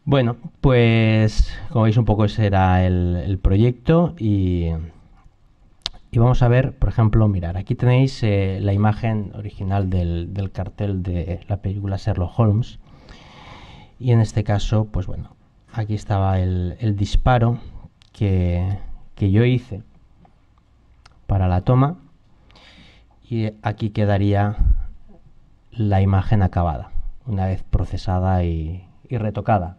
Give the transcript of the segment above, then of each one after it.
Bueno, pues como veis un poco ese era el proyecto y vamos a ver, por ejemplo, mirar, aquí tenéis la imagen original del cartel de la película Sherlock Holmes y en este caso, pues bueno, aquí estaba el disparo que yo hice para la toma y aquí quedaría la imagen acabada, una vez procesada y retocada.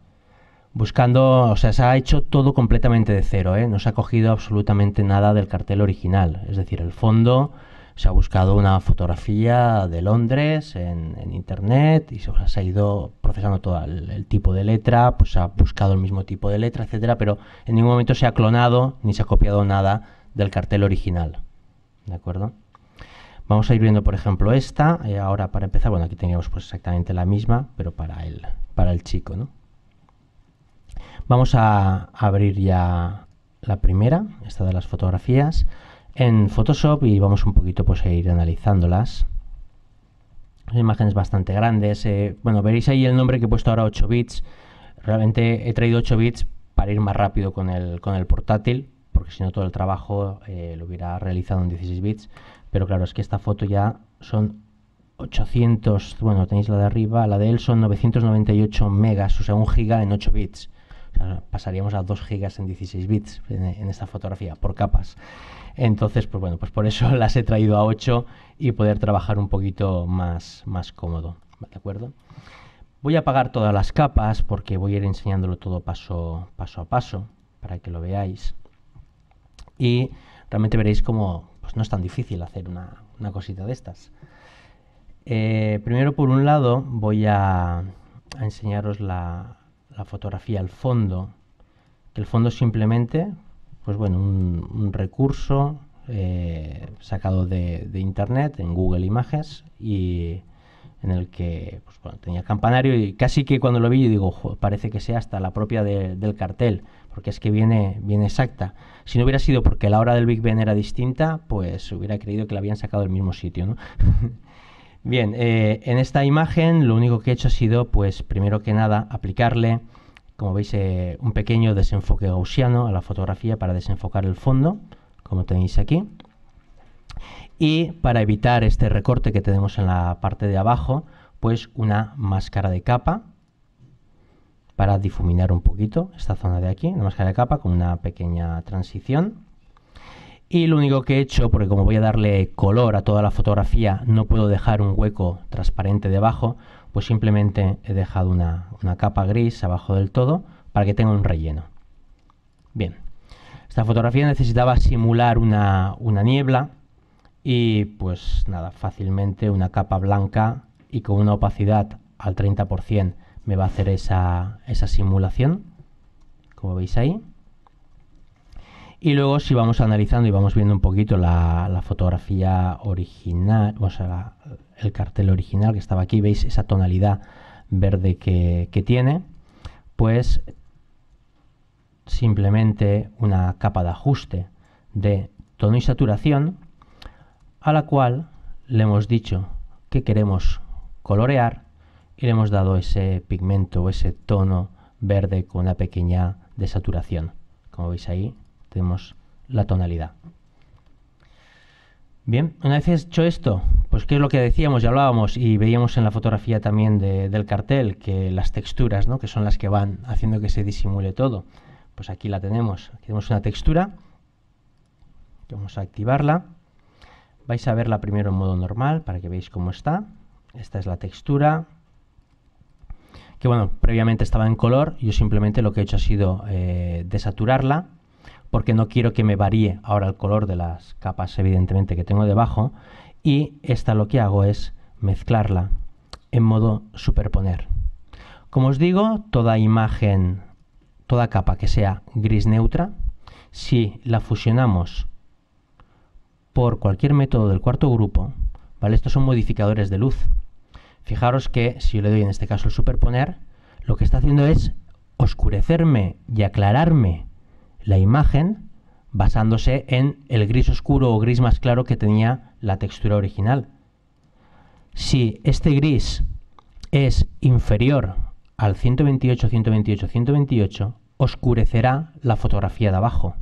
Buscando, o sea, se ha hecho todo completamente de cero, ¿eh? No se ha cogido absolutamente nada del cartel original. Es decir, el fondo, se ha buscado una fotografía de Londres en internet y se ha ido procesando todo el tipo de letra, pues se ha buscado el mismo tipo de letra, etcétera, pero en ningún momento se ha clonado ni se ha copiado nada del cartel original. ¿De acuerdo? Vamos a ir viendo, por ejemplo, esta. Ahora, para empezar, bueno, aquí teníamos pues exactamente la misma, pero para el chico, ¿no? Vamos a abrir ya la primera, esta de las fotografías, en Photoshop y vamos un poquito pues a ir analizándolas. Son imágenes bastante grandes. Bueno, veréis ahí el nombre que he puesto ahora 8 bits. Realmente he traído 8 bits para ir más rápido con el portátil, porque si no todo el trabajo lo hubiera realizado en 16 bits. Pero claro, es que esta foto ya son 800, bueno, tenéis la de arriba, la de él son 998 megas, o sea, 1 giga en 8 bits. O sea, pasaríamos a 2 gigas en 16 bits en esta fotografía, por capas. Entonces, pues bueno, pues por eso las he traído a 8 y poder trabajar un poquito más cómodo, ¿de acuerdo? Voy a apagar todas las capas porque voy a ir enseñándolo todo paso a paso para que lo veáis. Y realmente veréis como pues no es tan difícil hacer una cosita de estas. Primero, por un lado, voy a enseñaros la fotografía al fondo, que el fondo es simplemente pues bueno, un recurso sacado de internet en Google Images y en el que pues, bueno, tenía el campanario y casi que cuando lo vi yo digo, parece que sea hasta la propia del cartel, porque es que viene exacta. Si no hubiera sido porque la hora del Big Ben era distinta, pues hubiera creído que la habían sacado del mismo sitio, ¿no? Bien, en esta imagen lo único que he hecho ha sido, pues primero que nada, aplicarle, como veis, un pequeño desenfoque gaussiano a la fotografía para desenfocar el fondo, como tenéis aquí. Y para evitar este recorte que tenemos en la parte de abajo, pues una máscara de capa para difuminar un poquito esta zona de aquí, una máscara de capa con una pequeña transición. Y lo único que he hecho, porque como voy a darle color a toda la fotografía, no puedo dejar un hueco transparente debajo, pues simplemente he dejado una capa gris abajo del todo para que tenga un relleno. Bien, esta fotografía necesitaba simular una niebla y pues nada, fácilmente una capa blanca y con una opacidad al 30% me va a hacer esa simulación, como veis ahí. Y luego si vamos analizando y vamos viendo un poquito la fotografía original, o sea, el cartel original que estaba aquí, veis esa tonalidad verde que tiene, pues simplemente una capa de ajuste de tono y saturación a la cual le hemos dicho que queremos colorear y le hemos dado ese pigmento o ese tono verde con una pequeña desaturación. Como veis ahí tenemos la tonalidad. Bien, una vez hecho esto, pues qué es lo que decíamos y hablábamos y veíamos en la fotografía también del cartel, que las texturas, ¿no?, que son las que van haciendo que se disimule todo. Pues aquí la tenemos. Aquí tenemos una textura. Vamos a activarla. Vais a verla primero en modo normal para que veáis cómo está. Esta es la textura. Que bueno, previamente estaba en color. Yo simplemente lo que he hecho ha sido desaturarla, porque no quiero que me varíe ahora el color de las capas, evidentemente, que tengo debajo. Y esta lo que hago es mezclarla en modo superponer. Como os digo, toda imagen, toda capa que sea gris neutra, si la fusionamos por cualquier método del cuarto grupo, ¿vale? Estos son modificadores de luz. Fijaros que si yo le doy en este caso el superponer, lo que está haciendo es oscurecerme y aclararme la imagen basándose en el gris oscuro o gris más claro que tenía la textura original. Si este gris es inferior al 128, 128, 128, oscurecerá la fotografía de abajo.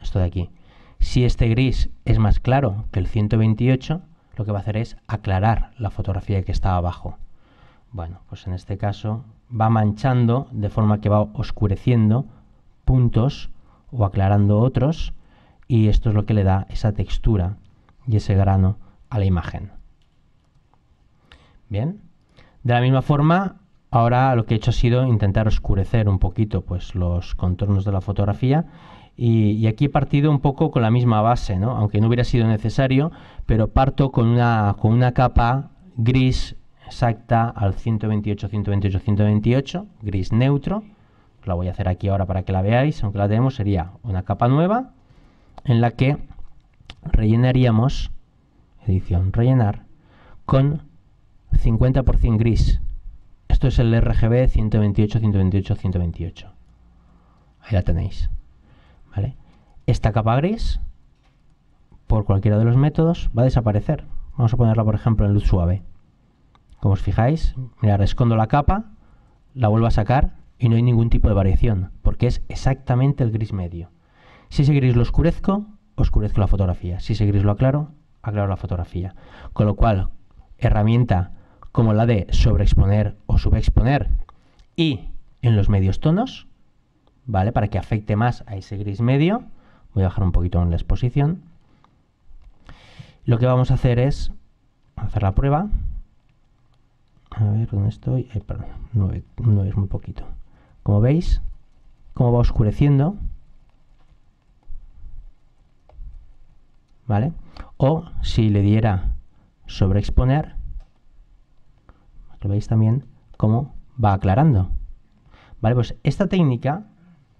Esto de aquí. Si este gris es más claro que el 128, lo que va a hacer es aclarar la fotografía que está abajo. Bueno, pues en este caso va manchando de forma que va oscureciendo puntos o aclarando otros, y esto es lo que le da esa textura y ese grano a la imagen. Bien, de la misma forma, ahora lo que he hecho ha sido intentar oscurecer un poquito pues los contornos de la fotografía, y aquí he partido un poco con la misma base, ¿no? Aunque no hubiera sido necesario, pero parto con una capa gris exacta al 128, 128, 128, gris neutro. La voy a hacer aquí ahora para que la veáis, aunque la tenemos, sería una capa nueva en la que rellenaríamos, edición, rellenar, con 50% gris. Esto es el RGB 128, 128, 128. Ahí la tenéis. ¿Vale? Esta capa gris, por cualquiera de los métodos, va a desaparecer. Vamos a ponerla, por ejemplo, en luz suave. Como os fijáis, mirad, escondo la capa, la vuelvo a sacar y no hay ningún tipo de variación, porque es exactamente el gris medio. Si ese gris lo oscurezco, oscurezco la fotografía. Si ese gris lo aclaro, aclaro la fotografía. Con lo cual, herramienta como la de sobreexponer o subexponer y en los medios tonos, ¿vale? Para que afecte más a ese gris medio. Voy a bajar un poquito en la exposición. Lo que vamos a hacer es hacer la prueba. A ver, ¿dónde estoy? Perdón, no es muy poquito. Como veis, cómo va oscureciendo. ¿Vale? O si le diera sobreexponer, lo veis también cómo va aclarando. ¿Vale? Pues esta técnica,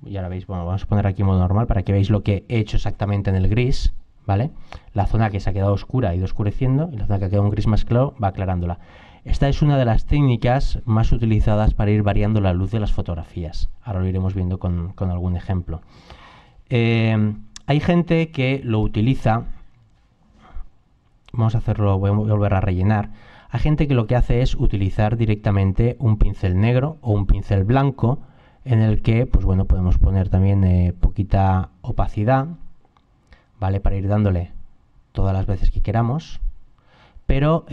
y ahora veis, bueno, vamos a poner aquí en modo normal para que veáis lo que he hecho exactamente en el gris, ¿vale? La zona que se ha quedado oscura ha ido oscureciendo y la zona que ha quedado un gris más claro va aclarándola. Esta es una de las técnicas más utilizadas para ir variando la luz de las fotografías. Ahora lo iremos viendo con algún ejemplo. Hay gente que lo utiliza. Vamos a hacerlo, voy a volver a rellenar. Hay gente que lo que hace es utilizar directamente un pincel negro o un pincel blanco en el que, pues bueno, podemos poner también poquita opacidad, ¿vale? Para ir dándole todas las veces que queramos. Pero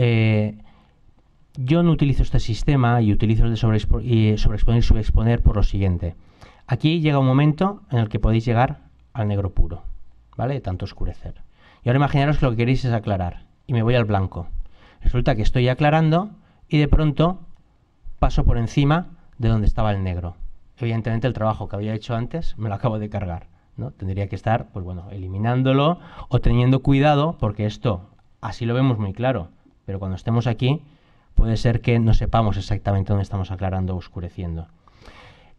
yo no utilizo este sistema y utilizo el de sobreexponer y subexponer por lo siguiente. Aquí llega un momento en el que podéis llegar al negro puro, ¿vale? De tanto oscurecer. Y ahora imaginaros que lo que queréis es aclarar. Y me voy al blanco. Resulta que estoy aclarando y de pronto paso por encima de donde estaba el negro. Evidentemente el trabajo que había hecho antes me lo acabo de cargar, ¿no? Tendría que estar, pues bueno, eliminándolo o teniendo cuidado, porque esto así lo vemos muy claro, pero cuando estemos aquí puede ser que no sepamos exactamente dónde estamos aclarando o oscureciendo.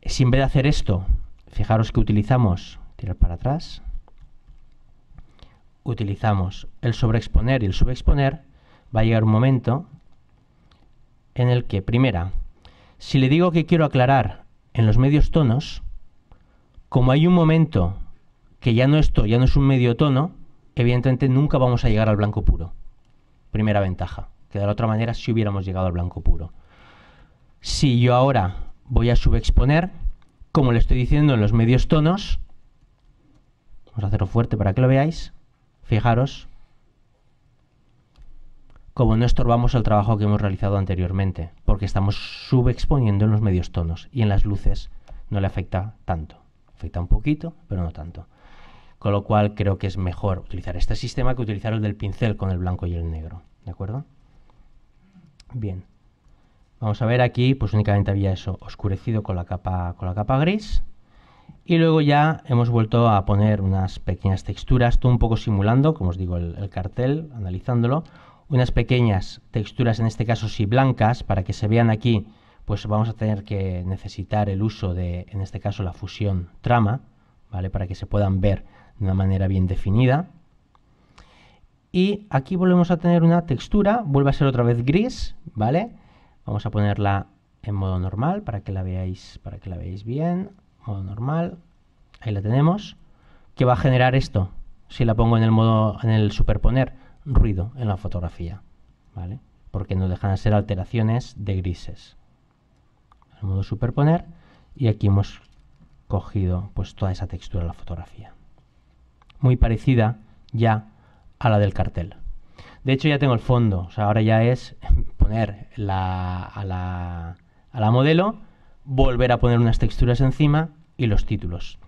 Si en vez de hacer esto, fijaros que utilizamos, tirar para atrás, utilizamos el sobreexponer y el subexponer, va a llegar un momento en el que, primera, si le digo que quiero aclarar en los medios tonos, como hay un momento que ya no es un medio tono, evidentemente nunca vamos a llegar al blanco puro. Primera ventaja, que de la otra manera sí hubiéramos llegado al blanco puro. Si yo ahora voy a subexponer, como le estoy diciendo en los medios tonos, vamos a hacerlo fuerte para que lo veáis, fijaros como no estorbamos el trabajo que hemos realizado anteriormente, porque estamos subexponiendo en los medios tonos y en las luces no le afecta tanto. Afecta un poquito, pero no tanto. Con lo cual creo que es mejor utilizar este sistema que utilizar el del pincel con el blanco y el negro. ¿De acuerdo? Bien. Vamos a ver aquí, pues únicamente había eso, oscurecido con la capa gris. Y luego ya hemos vuelto a poner unas pequeñas texturas, todo un poco simulando, como os digo, el cartel, analizándolo. Unas pequeñas texturas, en este caso sí blancas, para que se vean aquí, pues vamos a tener que necesitar el uso de, en este caso, la fusión trama, ¿vale? Para que se puedan ver de una manera bien definida. Y aquí volvemos a tener una textura, vuelve a ser otra vez gris, ¿vale? Vamos a ponerla en modo normal para que la veáis bien. Modo normal, ahí la tenemos. ¿Qué va a generar esto? Si la pongo en el superponer, ruido en la fotografía, ¿vale? Porque no dejan de ser alteraciones de grises. el modo superponer, y aquí hemos cogido pues toda esa textura de la fotografía. Muy parecida ya a la del cartel. De hecho ya tengo el fondo, o sea, ahora ya es poner a la modelo, volver a poner unas texturas encima y los títulos.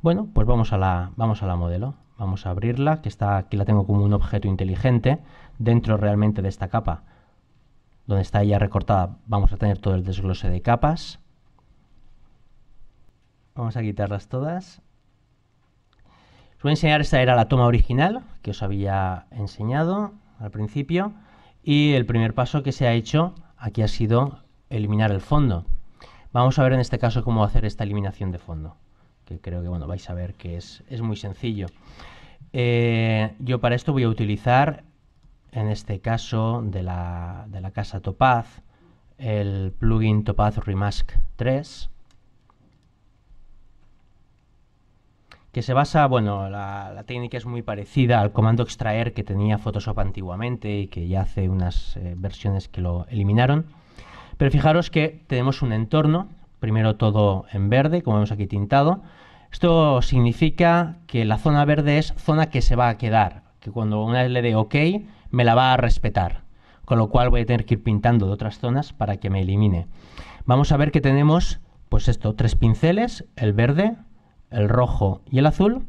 Bueno, pues vamos a la modelo. Vamos a abrirla, que está aquí, la tengo como un objeto inteligente. Dentro realmente de esta capa, donde está ella recortada, vamos a tener todo el desglose de capas. Vamos a quitarlas todas. Os voy a enseñar, esta era la toma original que os había enseñado al principio. Y el primer paso que se ha hecho aquí ha sido eliminar el fondo. Vamos a ver en este caso cómo hacer esta eliminación de fondo, que creo que bueno, vais a ver que es muy sencillo. Yo para esto voy a utilizar, en este caso de la casa Topaz, el plugin Topaz Remask 3, que se basa, bueno, la técnica es muy parecida al comando extraer que tenía Photoshop antiguamente y que ya hace unas versiones que lo eliminaron. Pero fijaros que tenemos un entorno, primero todo en verde, como vemos aquí tintado. Esto significa que la zona verde es zona que se va a quedar, que cuando una vez le dé OK me la va a respetar, con lo cual voy a tener que ir pintando de otras zonas para que me elimine. Vamos a ver que tenemos, pues esto, 3 pinceles, el verde, el rojo y el azul,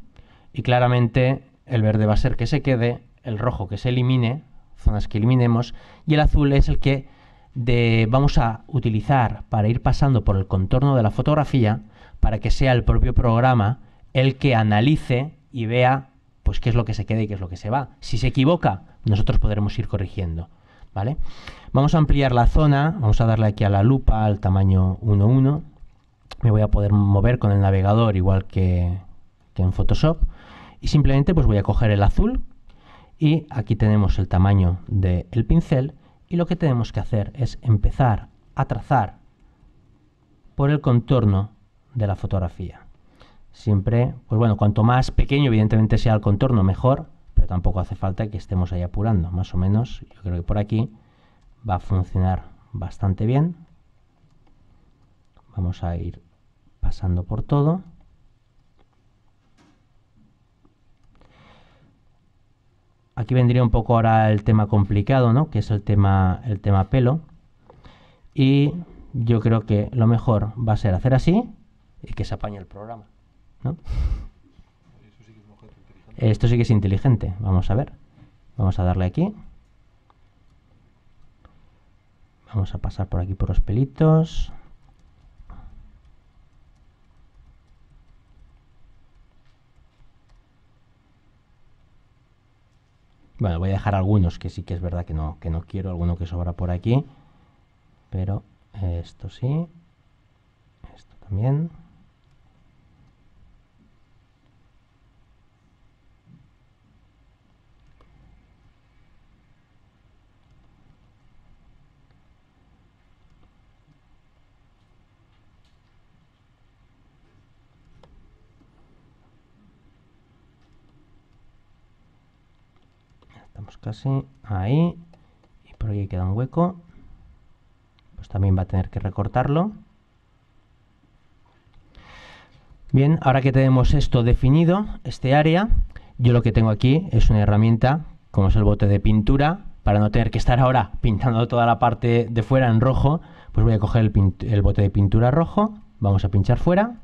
y claramente el verde va a ser que se quede, el rojo que se elimine, zonas que eliminemos, y el azul es el que vamos a utilizar para ir pasando por el contorno de la fotografía, para que sea el propio programa el que analice y vea pues qué es lo que se queda y qué es lo que se va. Si se equivoca, nosotros podremos ir corrigiendo, ¿vale? Vamos a ampliar la zona, vamos a darle aquí a la lupa al tamaño 1:1. Me voy a poder mover con el navegador igual que en Photoshop, y simplemente pues voy a coger el azul, y aquí tenemos el tamaño del pincel, y lo que tenemos que hacer es empezar a trazar por el contorno de la fotografía. Siempre, pues bueno, cuanto más pequeño evidentemente sea el contorno, mejor, pero tampoco hace falta que estemos ahí apurando. Más o menos, yo creo que por aquí va a funcionar bastante bien. Vamos a ir pasando por todo. Aquí vendría un poco ahora el tema complicado, ¿no? Que es el tema pelo. Y yo creo que lo mejor va a ser hacer así y que se apañe el programa, ¿no? Esto sí que es inteligente. Vamos a ver. Vamos a darle aquí. Vamos a pasar por aquí por los pelitos. Bueno, voy a dejar algunos que sí que es verdad que no quiero, alguno que sobra por aquí. Pero esto sí. Esto también. Estamos casi ahí. Y por aquí queda un hueco. Pues también va a tener que recortarlo. Bien, ahora que tenemos esto definido, este área, yo lo que tengo aquí es una herramienta, como es el bote de pintura, para no tener que estar ahora pintando toda la parte de fuera en rojo, pues voy a coger el bote de pintura rojo, vamos a pinchar fuera,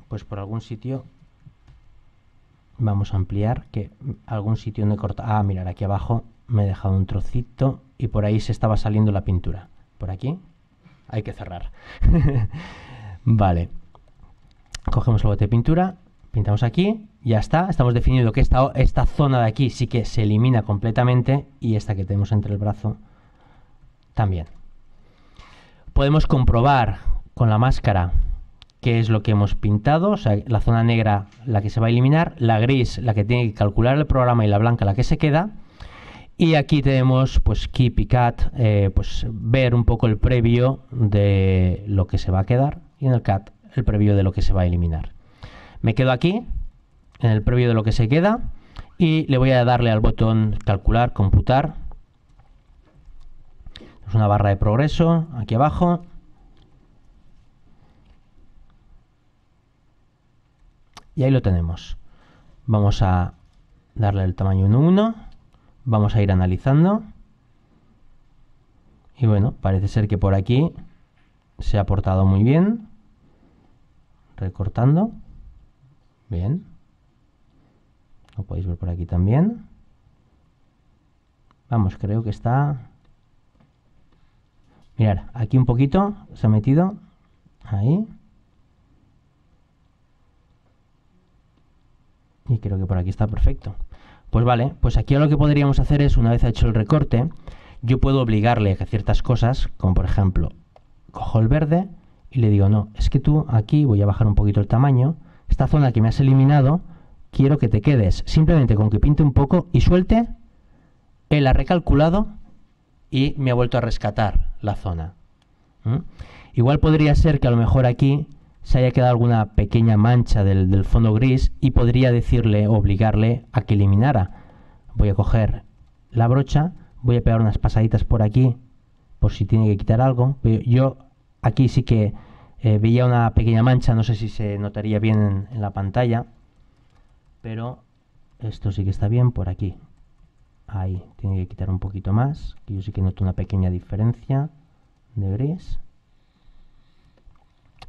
pues por algún sitio vamos a ampliar, que algún sitio donde corta, mirad, aquí abajo me he dejado un trocito y por ahí se estaba saliendo la pintura, por aquí hay que cerrar. Vale, cogemos el bote de pintura, pintamos aquí, ya está, estamos definiendo que esta zona de aquí sí que se elimina completamente, y esta que tenemos entre el brazo también. Podemos comprobar con la máscara qué es lo que hemos pintado, o sea, la zona negra la que se va a eliminar, la gris la que tiene que calcular el programa y la blanca la que se queda. Y aquí tenemos pues Keep y Cut, pues ver un poco el previo de lo que se va a quedar, y en el Cut el previo de lo que se va a eliminar. Me quedo aquí en el previo de lo que se queda y le voy a darle al botón calcular, computar. Es una barra de progreso aquí abajo, Y ahí lo tenemos. Vamos a darle el tamaño 1:1. Vamos a ir analizando. Y bueno, parece ser que por aquí se ha portado muy bien. Recortando. Bien. Lo podéis ver por aquí también. Vamos, creo que está... Mirad, aquí un poquito se ha metido. Ahí. Y creo que por aquí está perfecto. Pues vale, pues aquí lo que podríamos hacer es, una vez hecho el recorte, yo puedo obligarle a ciertas cosas, como por ejemplo, cojo el verde y le digo, no, es que tú aquí, voy a bajar un poquito el tamaño, esta zona que me has eliminado, quiero que te quedes simplemente con que pinte un poco y suelte, él ha recalculado y me ha vuelto a rescatar la zona. Igual podría ser que a lo mejor aquí se haya quedado alguna pequeña mancha del fondo gris y podría decirle, obligarle a que eliminara. Voy a coger la brocha, voy a pegar unas pasaditas por aquí, por si tiene que quitar algo. Yo aquí sí que veía una pequeña mancha, no sé si se notaría bien en la pantalla, pero esto sí que está bien por aquí. Ahí, tiene que quitar un poquito más, que yo sí que noto una pequeña diferencia de gris.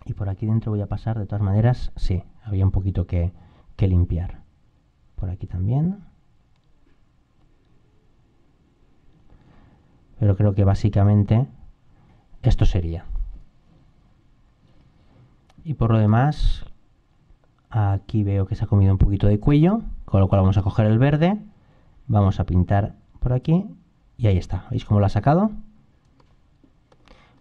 Y por aquí dentro voy a pasar, de todas maneras, sí, había un poquito que limpiar. Por aquí también. Pero creo que básicamente esto sería. Y por lo demás, aquí veo que se ha comido un poquito de cuello, con lo cual vamos a coger el verde, vamos a pintar por aquí y ahí está. ¿Veis cómo lo ha sacado?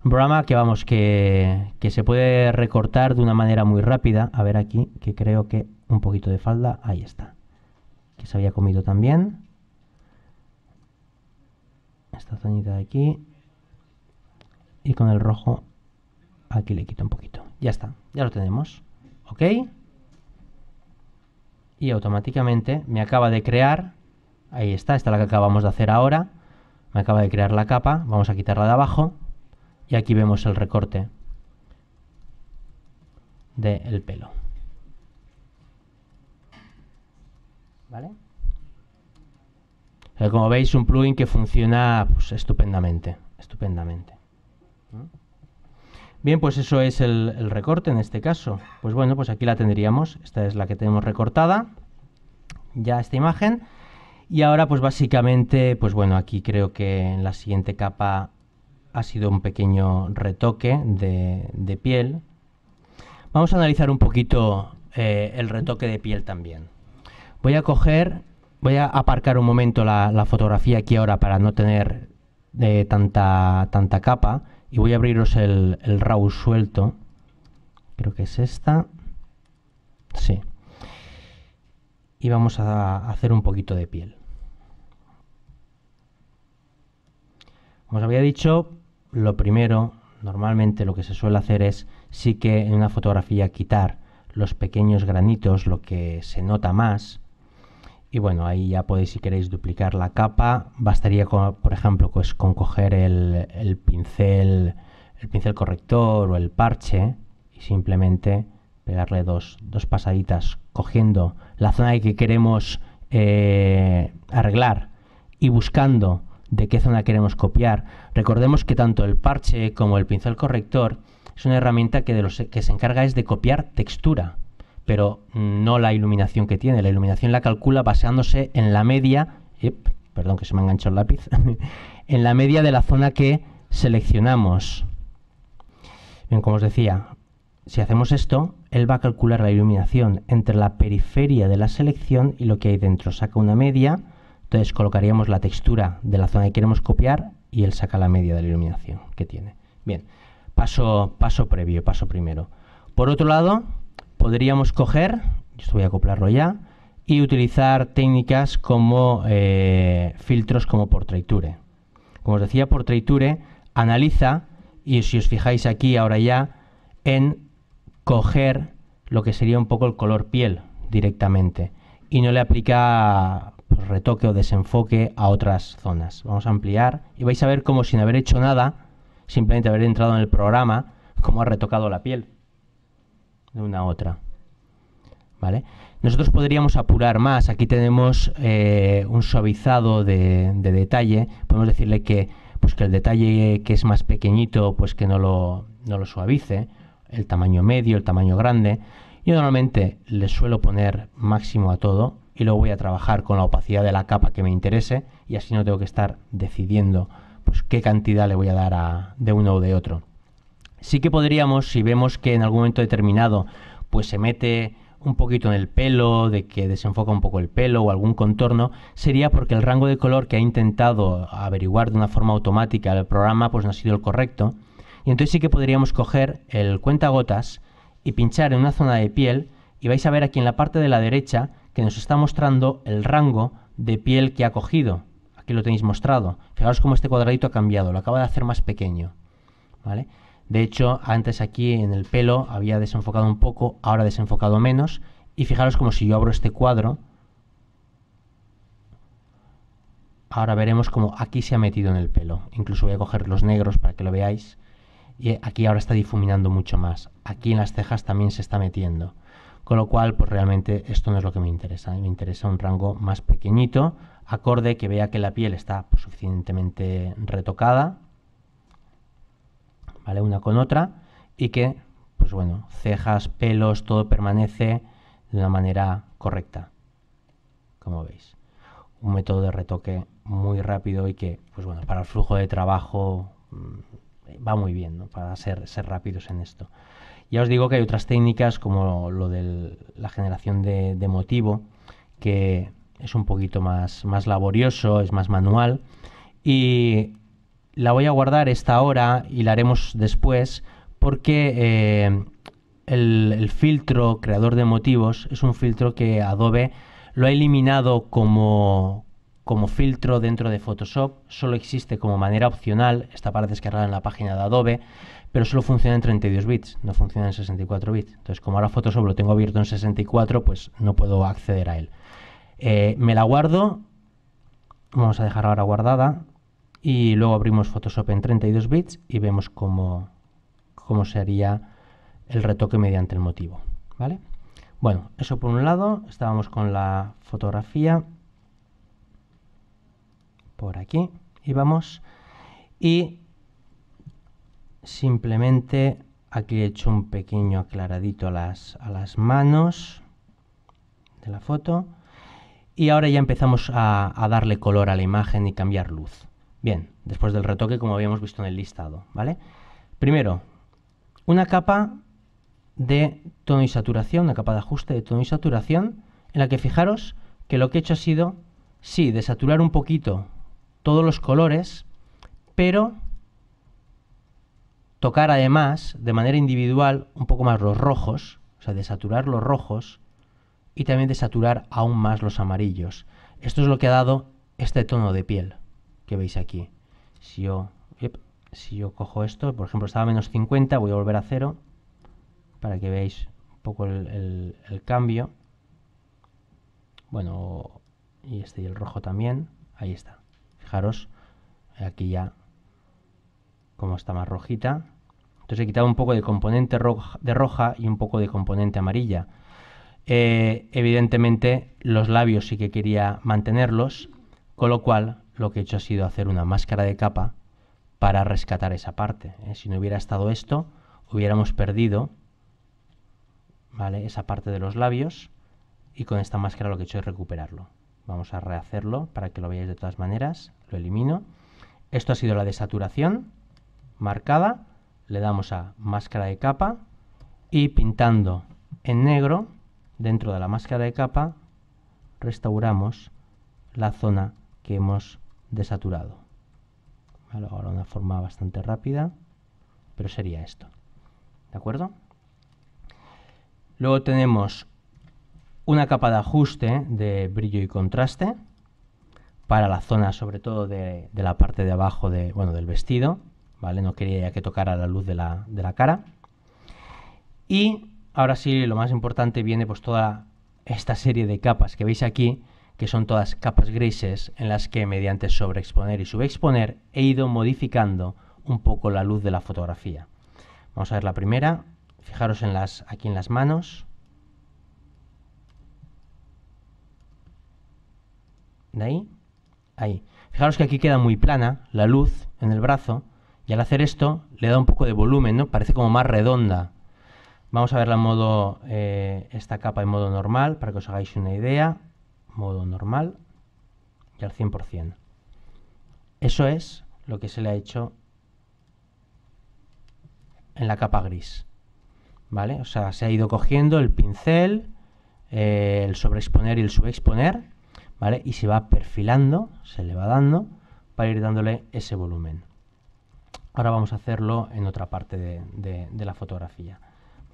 Un programa que vamos, que se puede recortar de una manera muy rápida. A ver aquí, que creo que un poquito de falda, ahí está. Que se había comido también. Esta zonita de aquí. Y con el rojo, aquí le quito un poquito. Ya está, ya lo tenemos. ¿Ok? Y automáticamente me acaba de crear, ahí está, esta es la que acabamos de hacer ahora. Me acaba de crear la capa, vamos a quitarla de abajo. Y aquí vemos el recorte del pelo. ¿Vale? Como veis, un plugin que funciona pues, estupendamente. Bien, pues eso es el recorte en este caso. Pues bueno, pues aquí la tendríamos. Esta es la que tenemos recortada. Ya esta imagen. Y ahora pues básicamente, pues bueno, aquí creo que en la siguiente capa ha sido un pequeño retoque de piel. Vamos a analizar un poquito el retoque de piel también. Voy a aparcar un momento la fotografía aquí ahora para no tener tanta capa. Y voy a abriros el RAW suelto. Creo que es esta. Sí. Y vamos a hacer un poquito de piel. Como os había dicho, lo primero, normalmente lo que se suele hacer es sí que en una fotografía quitar los pequeños granitos, lo que se nota más. Y bueno, ahí ya podéis, si queréis, duplicar la capa. Bastaría, por ejemplo, pues, con coger el pincel corrector o el parche y simplemente pegarle dos pasaditas cogiendo la zona que queremos arreglar y buscando de qué zona queremos copiar. Recordemos que tanto el parche como el pincel corrector es una herramienta que se encarga es de copiar textura, pero no la iluminación que tiene. La iluminación la calcula basándose en la media, perdón que se me ha enganchado el lápiz, en la media de la zona que seleccionamos. Bien, como os decía, si hacemos esto, él va a calcular la iluminación entre la periferia de la selección y lo que hay dentro. Saca una media, entonces colocaríamos la textura de la zona que queremos copiar y él saca la media de la iluminación que tiene. Bien, paso primero. Por otro lado, podríamos coger, esto voy a acoplarlo ya, y utilizar técnicas como filtros como Portraiture. Como os decía, Portraiture analiza, y si os fijáis aquí ahora ya, en coger lo que sería un poco el color piel directamente y no le aplica pues, retoque o desenfoque a otras zonas. Vamos a ampliar y vais a ver como sin haber hecho nada, simplemente haber entrado en el programa, cómo ha retocado la piel de una a otra. ¿vale? Nosotros podríamos apurar más. Aquí tenemos un suavizado de detalle. Podemos decirle que, pues que el detalle que es más pequeñito, pues que no lo suavice. El tamaño medio, el tamaño grande. Yo normalmente le suelo poner máximo a todo y luego voy a trabajar con la opacidad de la capa que me interese y así no tengo que estar decidiendo pues qué cantidad le voy a dar de uno o de otro. Sí que podríamos, si vemos que en algún momento determinado pues se mete un poquito en el pelo, de que desenfoca un poco el pelo o algún contorno, sería porque el rango de color que ha intentado averiguar de una forma automática el programa pues no ha sido el correcto. Y entonces sí que podríamos coger el cuentagotas y pinchar en una zona de piel y vais a ver aquí en la parte de la derecha que nos está mostrando el rango de piel que ha cogido. Aquí lo tenéis mostrado. Fijaos cómo este cuadradito ha cambiado, lo acaba de hacer más pequeño, ¿vale? De hecho, antes aquí en el pelo había desenfocado un poco, ahora ha desenfocado menos. Y fijaros como si yo abro este cuadro, ahora veremos como aquí se ha metido en el pelo. Incluso voy a coger los negros para que lo veáis. Y aquí ahora está difuminando mucho más. Aquí en las cejas también se está metiendo. Con lo cual, pues realmente esto no es lo que me interesa. Me interesa un rango más pequeñito, acorde, que vea que la piel está pues, suficientemente retocada, ¿vale? Una con otra, y que, pues bueno, cejas, pelos, todo permanece de una manera correcta, como veis. Un método de retoque muy rápido y que, pues bueno, para el flujo de trabajo va muy bien, ¿no? Para ser rápidos en esto. Ya os digo que hay otras técnicas como lo de la generación de motivo, que es un poquito más laborioso, es más manual, y la voy a guardar esta hora y la haremos después porque el filtro creador de motivos es un filtro que Adobe lo ha eliminado como filtro dentro de Photoshop. Solo existe como manera opcional, está para descargar en la página de Adobe, pero solo funciona en 32 bits, no funciona en 64 bits. Entonces, como ahora Photoshop lo tengo abierto en 64, pues no puedo acceder a él. Me la guardo, vamos a dejar ahora guardada, y luego abrimos Photoshop en 32 bits y vemos cómo se haría el retoque mediante el motivo, ¿vale? Bueno, eso por un lado. Estábamos con la fotografía por aquí y vamos, y simplemente aquí he hecho un pequeño aclaradito a las manos de la foto y ahora ya empezamos a darle color a la imagen y cambiar luz. Bien, después del retoque, como habíamos visto en el listado, ¿vale? Primero, una capa de tono y saturación, una capa de ajuste de tono y saturación, en la que fijaros que lo que he hecho ha sido, sí, desaturar un poquito todos los colores, pero tocar además, de manera individual, un poco más los rojos, o sea, desaturar los rojos, y también desaturar aún más los amarillos. Esto es lo que ha dado este tono de piel que veis aquí. Si yo cojo esto, por ejemplo, estaba a menos 50, voy a volver a 0 para que veáis un poco el cambio. Bueno, y este y el rojo también, ahí está. Fijaros, aquí ya como está más rojita. Entonces he quitado un poco de componente de roja y un poco de componente amarilla. Evidentemente los labios sí que quería mantenerlos, con lo cual lo que he hecho ha sido hacer una máscara de capa para rescatar esa parte. Si no hubiera estado esto, hubiéramos perdido, ¿vale?, esa parte de los labios, y con esta máscara lo que he hecho es recuperarlo. Vamos a rehacerlo para que lo veáis de todas maneras. Lo elimino. Esto ha sido la desaturación marcada. Le damos a máscara de capa y pintando en negro dentro de la máscara de capa restauramos la zona que hemos desaturado. Vale, ahora de una forma bastante rápida, pero sería esto. ¿De acuerdo? Luego tenemos una capa de ajuste de brillo y contraste para la zona sobre todo de la parte de abajo del vestido, ¿vale? No quería ya que tocara la luz de la cara. Y ahora sí, lo más importante, viene pues toda esta serie de capas que veis aquí, que son todas capas grises en las que mediante sobreexponer y subexponer he ido modificando un poco la luz de la fotografía. Vamos a ver la primera. Fijaros aquí en las manos. de ahí, ahí. Fijaros que aquí queda muy plana la luz en el brazo, y al hacer esto le da un poco de volumen, ¿no? Parece como más redonda. Vamos a verla en modo, esta capa en modo normal, para que os hagáis una idea. Modo normal y al 100%. Eso es lo que se le ha hecho en la capa gris, ¿vale? O sea, se ha ido cogiendo el pincel, el sobreexponer y el subexponer, ¿vale? Y se va perfilando, se le va dando para ir dándole ese volumen. Ahora vamos a hacerlo en otra parte de la fotografía.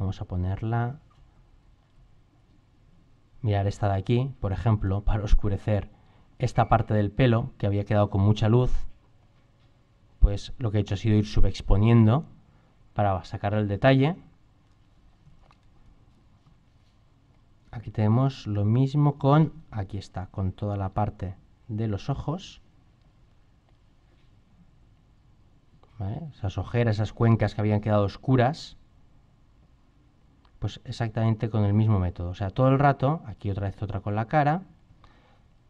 Vamos a ponerla... Mirad esta de aquí, por ejemplo, para oscurecer esta parte del pelo que había quedado con mucha luz, pues lo que he hecho ha sido ir subexponiendo para sacar el detalle. Aquí tenemos lo mismo con, aquí está, con toda la parte de los ojos, ¿vale? Esas ojeras, esas cuencas que habían quedado oscuras, pues exactamente con el mismo método. O sea, todo el rato, aquí otra vez otra con la cara.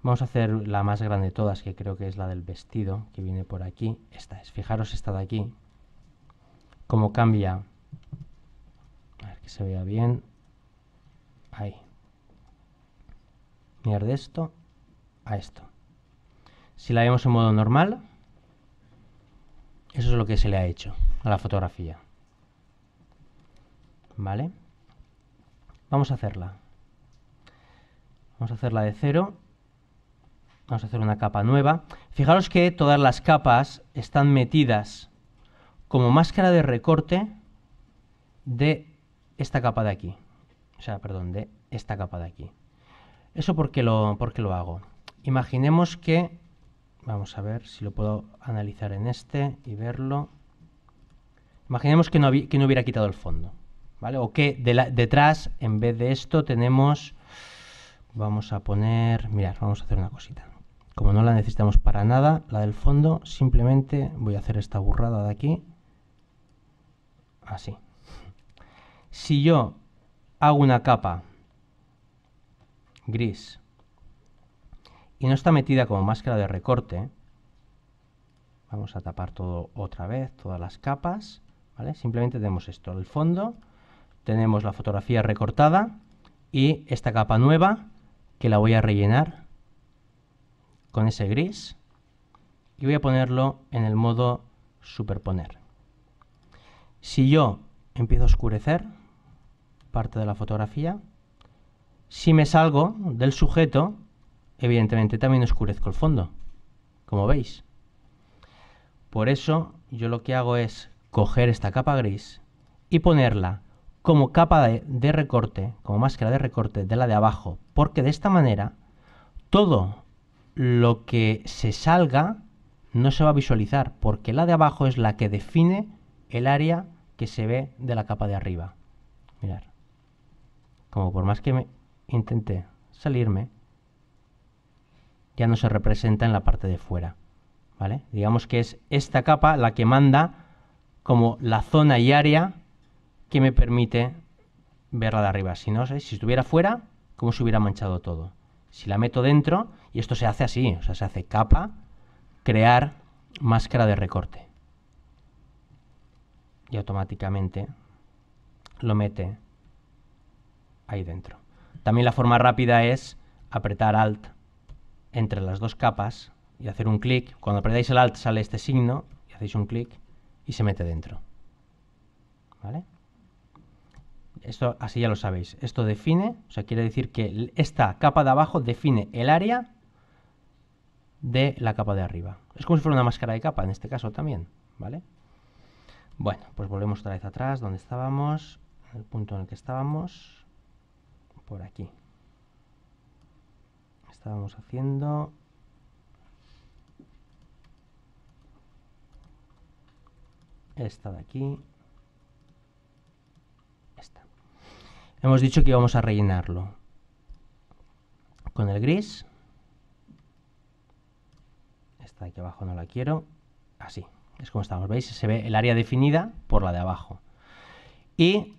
Vamos a hacer la más grande de todas, que creo que es la del vestido, que viene por aquí. Esta es, fijaros esta de aquí, cómo cambia. A ver que se vea bien. Ahí. Mirar de esto a esto. Si la vemos en modo normal, eso es lo que se le ha hecho a la fotografía. ¿Vale? Vamos a hacerla. Vamos a hacerla de cero. Vamos a hacer una capa nueva. Fijaros que todas las capas están metidas como máscara de recorte de esta capa de aquí. O sea, perdón, de esta capa de aquí. ¿Eso por qué lo hago? Imaginemos que... Vamos a ver si lo puedo analizar en este y verlo. Imaginemos que no hubiera quitado el fondo, ¿vale? O que detrás, en vez de esto, tenemos... Vamos a poner... Mirad, vamos a hacer una cosita. Como no la necesitamos para nada, la del fondo, simplemente voy a hacer esta burrada de aquí. Así. Si yo hago una capa gris y no está metida como máscara de recorte, vamos a tapar todo otra vez, todas las capas, ¿vale? Simplemente tenemos esto, el fondo, tenemos la fotografía recortada y esta capa nueva que la voy a rellenar con ese gris y voy a ponerlo en el modo superponer. Si yo empiezo a oscurecer parte de la fotografía, si me salgo del sujeto, evidentemente también oscurezco el fondo, como veis. Por eso yo lo que hago es coger esta capa gris y ponerla como capa de recorte, como máscara de recorte de la de abajo, porque de esta manera todo lo que se salga no se va a visualizar, porque la de abajo es la que define el área que se ve de la capa de arriba. Mirad, como por más que me intenté salirme, ya no se representa en la parte de fuera, ¿vale? Digamos que es esta capa la que manda como la zona y área que me permite verla de arriba. Si no, si estuviera fuera, ¿cómo se hubiera manchado todo? Si la meto dentro, y esto se hace así, o sea, se hace capa, crear máscara de recorte. Y automáticamente lo mete ahí dentro. También la forma rápida es apretar Alt entre las dos capas y hacer un clic. Cuando apretáis el Alt sale este signo y hacéis un clic y se mete dentro. ¿Vale? Esto así ya lo sabéis. Esto define, o sea, quiere decir que esta capa de abajo define el área de la capa de arriba. Es como si fuera una máscara de capa en este caso también, ¿vale? Bueno, pues volvemos otra vez atrás, donde estábamos, el punto en el que estábamos, por aquí. Estábamos haciendo esta de aquí, esta. Hemos dicho que íbamos a rellenarlo con el gris. Esta de aquí abajo no la quiero, así. Es como estamos, ¿veis? Se ve el área definida por la de abajo. Y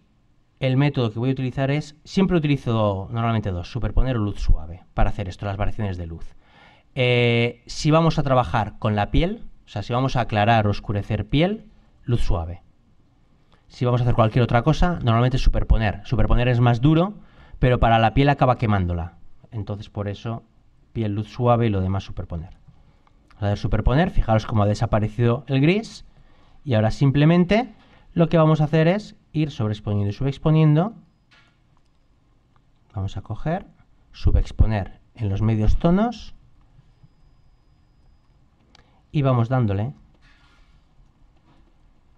el método que voy a utilizar es, siempre utilizo normalmente dos, superponer o luz suave, para hacer esto, las variaciones de luz. Si vamos a trabajar con la piel, o sea, si vamos a aclarar o oscurecer piel, luz suave. Si vamos a hacer cualquier otra cosa, normalmente superponer. Superponer es más duro, pero para la piel acaba quemándola. Entonces, por eso, piel, luz suave y lo demás superponer. Vamos a ver superponer, fijaros cómo ha desaparecido el gris. Y ahora simplemente lo que vamos a hacer es ir sobreexponiendo y subexponiendo. Vamos a coger, subexponer en los medios tonos. Y vamos dándole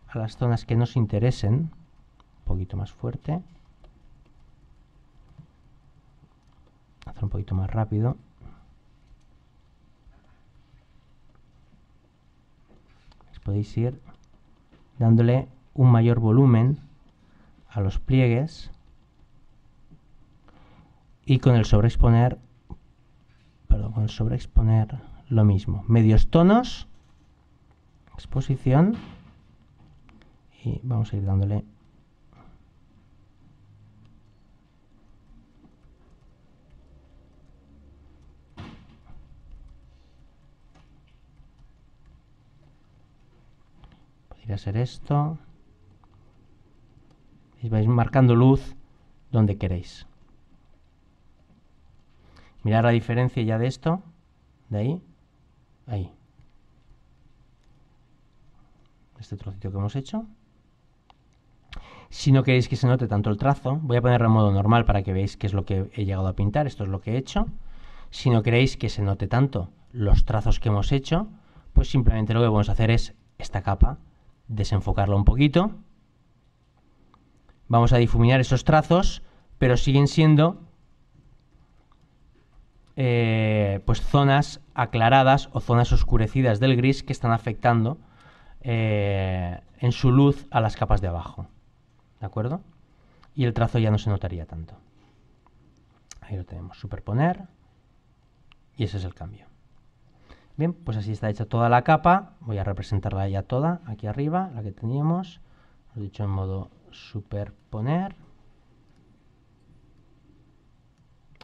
a las zonas que nos interesen, un poquito más fuerte. Hacer un poquito más rápido. Podéis ir dándole un mayor volumen a los pliegues y con el sobreexponer, lo mismo. Medios tonos, exposición y vamos a ir dándole podría ser esto y vais marcando luz donde queréis. Mirad la diferencia ya de esto, de ahí, ahí. Este trocito que hemos hecho. Si no queréis que se note tanto el trazo, voy a ponerlo en modo normal para que veáis qué es lo que he llegado a pintar. Esto es lo que he hecho. Si no queréis que se note tanto los trazos que hemos hecho, pues simplemente lo que vamos a hacer es esta capa, desenfocarla un poquito. Vamos a difuminar esos trazos, pero siguen siendo pues zonas aclaradas o zonas oscurecidas del gris que están afectando en su luz a las capas de abajo. ¿De acuerdo? Y el trazo ya no se notaría tanto. Ahí lo tenemos, superponer. Y ese es el cambio. Bien, pues así está hecha toda la capa. Voy a representarla ya toda, aquí arriba, la que teníamos. Lo he dicho en modo superponer.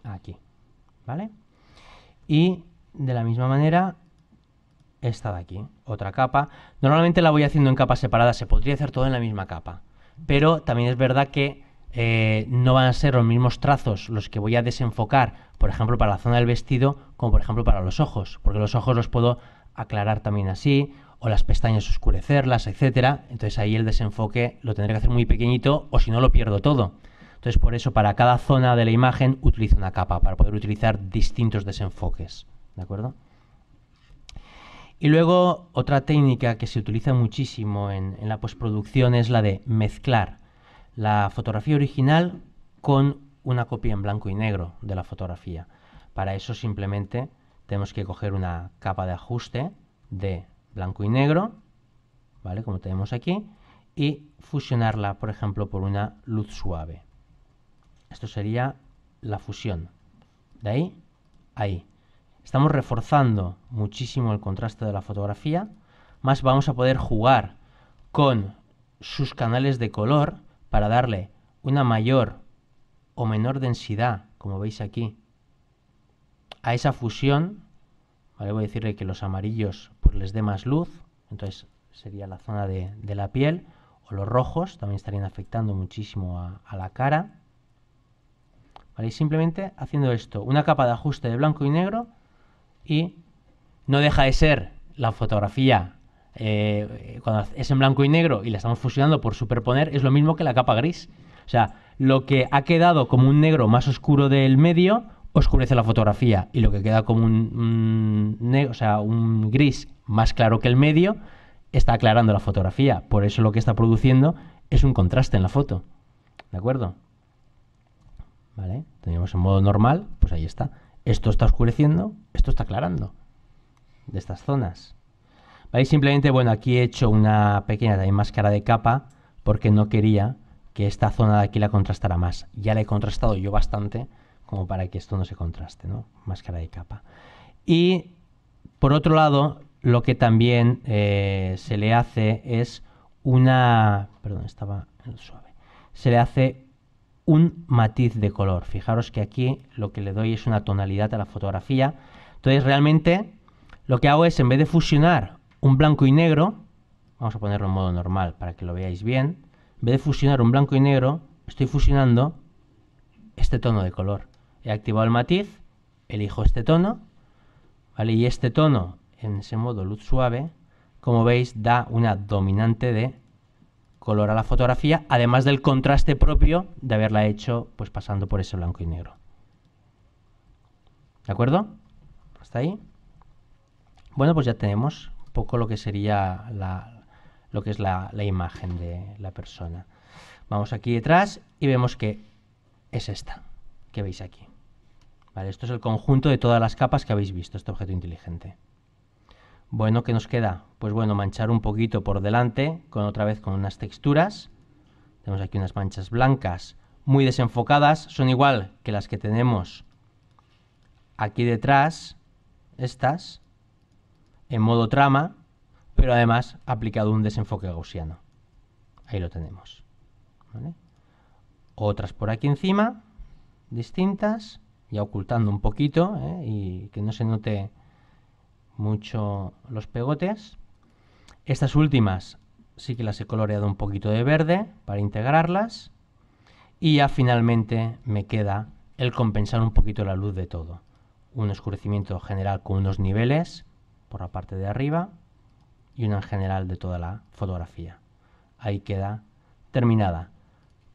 Aquí, ¿vale? Y de la misma manera, esta de aquí, otra capa. Normalmente la voy haciendo en capas separadas, se podría hacer todo en la misma capa. Pero también es verdad que no van a ser los mismos trazos los que voy a desenfocar, por ejemplo, para la zona del vestido, como por ejemplo para los ojos, porque los ojos los puedo aclarar también así, o las pestañas oscurecerlas, etcétera. Entonces ahí el desenfoque lo tendré que hacer muy pequeñito, o si no lo pierdo todo. Entonces por eso para cada zona de la imagen utilizo una capa, para poder utilizar distintos desenfoques, ¿de acuerdo? Y luego otra técnica que se utiliza muchísimo en la postproducción es la de mezclar la fotografía original con una copia en blanco y negro de la fotografía. Para eso simplemente tenemos que coger una capa de ajuste de blanco y negro, ¿vale? Como tenemos aquí, y fusionarla, por ejemplo, por una luz suave. Esto sería la fusión. De ahí a ahí. Estamos reforzando muchísimo el contraste de la fotografía, más vamos a poder jugar con sus canales de color para darle una mayor o menor densidad, como veis aquí, a esa fusión. ¿Vale? Voy a decirle que los amarillos pues les dé más luz, entonces sería la zona de la piel, o los rojos también estarían afectando muchísimo a la cara. ¿Vale? Y simplemente haciendo esto, una capa de ajuste de blanco y negro, y no deja de ser la fotografía cuando es en blanco y negro y la estamos fusionando por superponer, es lo mismo que la capa gris. O sea, lo que ha quedado como un negro más oscuro del medio oscurece la fotografía, y lo que queda como un gris más claro que el medio está aclarando la fotografía. Por eso lo que está produciendo es un contraste en la foto. ¿De acuerdo? ¿Vale? Teníamos en modo normal, pues ahí está. Esto está oscureciendo, esto está aclarando de estas zonas. ¿Vale? Simplemente, bueno, aquí he hecho una pequeña también máscara de capa porque no quería que esta zona de aquí la contrastara más. Ya la he contrastado yo bastante como para que esto no se contraste, ¿no? Máscara de capa. Y por otro lado, lo que también se le hace es una... Perdón, estaba en el suave. Se le hace un matiz de color. Fijaros que aquí lo que le doy es una tonalidad a la fotografía. Entonces realmente lo que hago es, en vez de fusionar un blanco y negro, vamos a ponerlo en modo normal para que lo veáis bien, en vez de fusionar un blanco y negro, estoy fusionando este tono de color. He activado el matiz, elijo este tono, ¿vale? Y este tono, en ese modo luz suave, como veis, da una dominante de color a la fotografía, además del contraste propio de haberla hecho pues pasando por ese blanco y negro. ¿De acuerdo? ¿Hasta ahí? Bueno, pues ya tenemos un poco lo que sería lo que es la imagen de la persona. Vamos aquí detrás y vemos que es esta, que veis aquí. Vale, esto es el conjunto de todas las capas que habéis visto, este objeto inteligente. Bueno, ¿qué nos queda? Pues bueno, manchar un poquito por delante, otra vez con unas texturas. Tenemos aquí unas manchas blancas muy desenfocadas, son igual que las que tenemos aquí detrás, estas, en modo trama, pero además aplicado un desenfoque gaussiano. Ahí lo tenemos. ¿Vale? Otras por aquí encima, distintas, ya ocultando un poquito, y que no se note mucho los pegotes. Estas últimas sí que las he coloreado un poquito de verde para integrarlas. Y ya finalmente me queda el compensar un poquito la luz de todo. Un oscurecimiento general con unos niveles por la parte de arriba y una en general de toda la fotografía. Ahí queda terminada.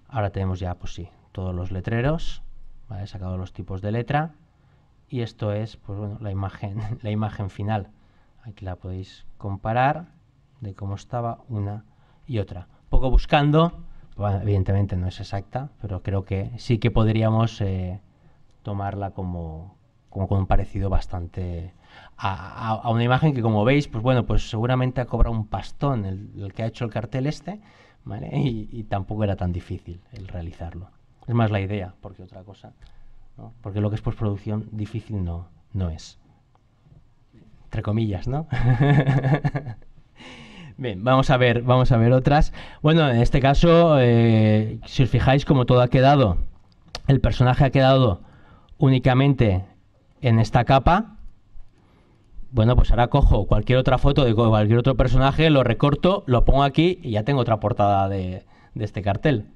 Ahora tenemos ya, pues sí, todos los letreros, ¿vale? He sacado los tipos de letra y esto es, pues bueno, la imagen final. Aquí la podéis comparar de cómo estaba una y otra. Un poco buscando, bueno, evidentemente no es exacta, pero creo que sí que podríamos tomarla como con un parecido bastante a una imagen que, como veis, pues bueno, pues seguramente ha cobrado un pastón el que ha hecho el cartel este, ¿vale? Y tampoco era tan difícil el realizarlo. Es más la idea, porque otra cosa, ¿no? Porque lo que es postproducción difícil no es. Entre comillas, ¿no? Bien, vamos a ver otras. Bueno, en este caso, si os fijáis como todo ha quedado, el personaje ha quedado únicamente en esta capa. Bueno, pues ahora cojo cualquier otra foto de cualquier otro personaje, lo recorto, lo pongo aquí y ya tengo otra portada de este cartel.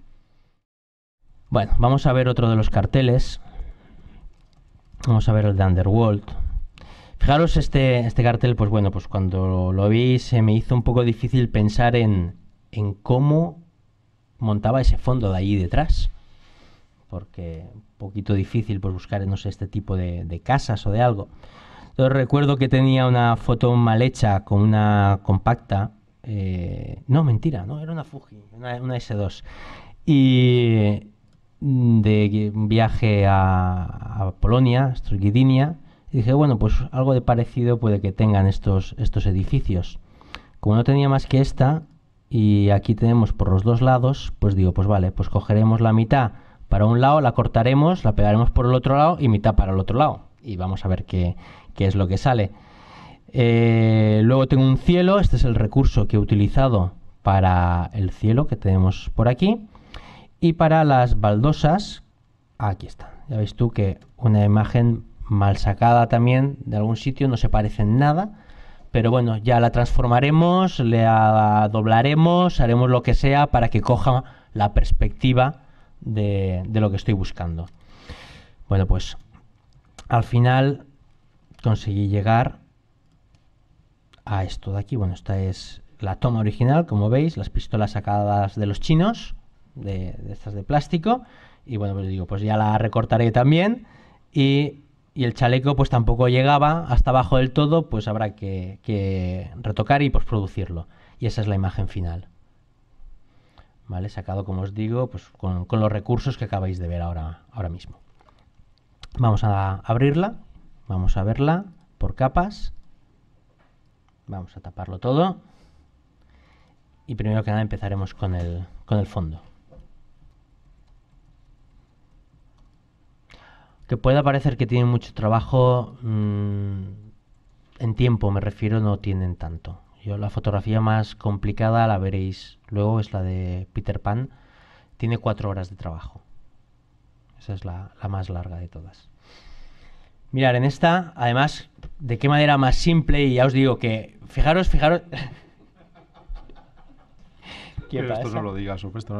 Bueno, vamos a ver otro de los carteles. Vamos a ver el de Underworld. Fijaros este cartel, pues bueno, pues cuando lo vi se me hizo un poco difícil pensar en cómo montaba ese fondo de allí detrás. Porque un poquito difícil pues buscar, no sé, este tipo de casas o de algo. Entonces recuerdo que tenía una foto mal hecha con una compacta. No, mentira, no, era una Fuji, una S2. Y de un viaje a Polonia, Gdynia. Y dije, bueno, pues algo de parecido puede que tengan estos edificios. Como no tenía más que esta, y aquí tenemos por los dos lados, pues digo, pues vale, pues cogeremos la mitad para un lado, la cortaremos, la pegaremos por el otro lado y mitad para el otro lado. Y vamos a ver qué es lo que sale. Luego tengo un cielo, este es el recurso que he utilizado para el cielo que tenemos por aquí. Y para las baldosas, aquí está. Ya ves tú que una imagen mal sacada también de algún sitio, no se parece en nada. Pero bueno, ya la transformaremos, la doblaremos, haremos lo que sea para que coja la perspectiva de lo que estoy buscando. Bueno, pues al final conseguí llegar a esto de aquí. Bueno, esta es la toma original, como veis, las pistolas sacadas de los chinos, de estas de plástico. Y bueno, pues digo, pues ya la recortaré también. Y el chaleco pues tampoco llegaba hasta abajo del todo, pues habrá que retocar y postproducirlo. Y esa es la imagen final. ¿Vale? Sacado, como os digo, pues con los recursos que acabáis de ver ahora mismo. Vamos a abrirla, vamos a verla por capas. Vamos a taparlo todo. Y primero que nada empezaremos con el fondo. Que pueda parecer que tienen mucho trabajo, en tiempo me refiero, no tienen tanto. Yo la fotografía más complicada la veréis luego, es la de Peter Pan. Tiene 4 horas de trabajo. Esa es la más larga de todas. Mirad, en esta, además, de qué manera más simple, y ya os digo que, fijaros. ¿Qué Pero pasa? esto no lo digas, hombre, esto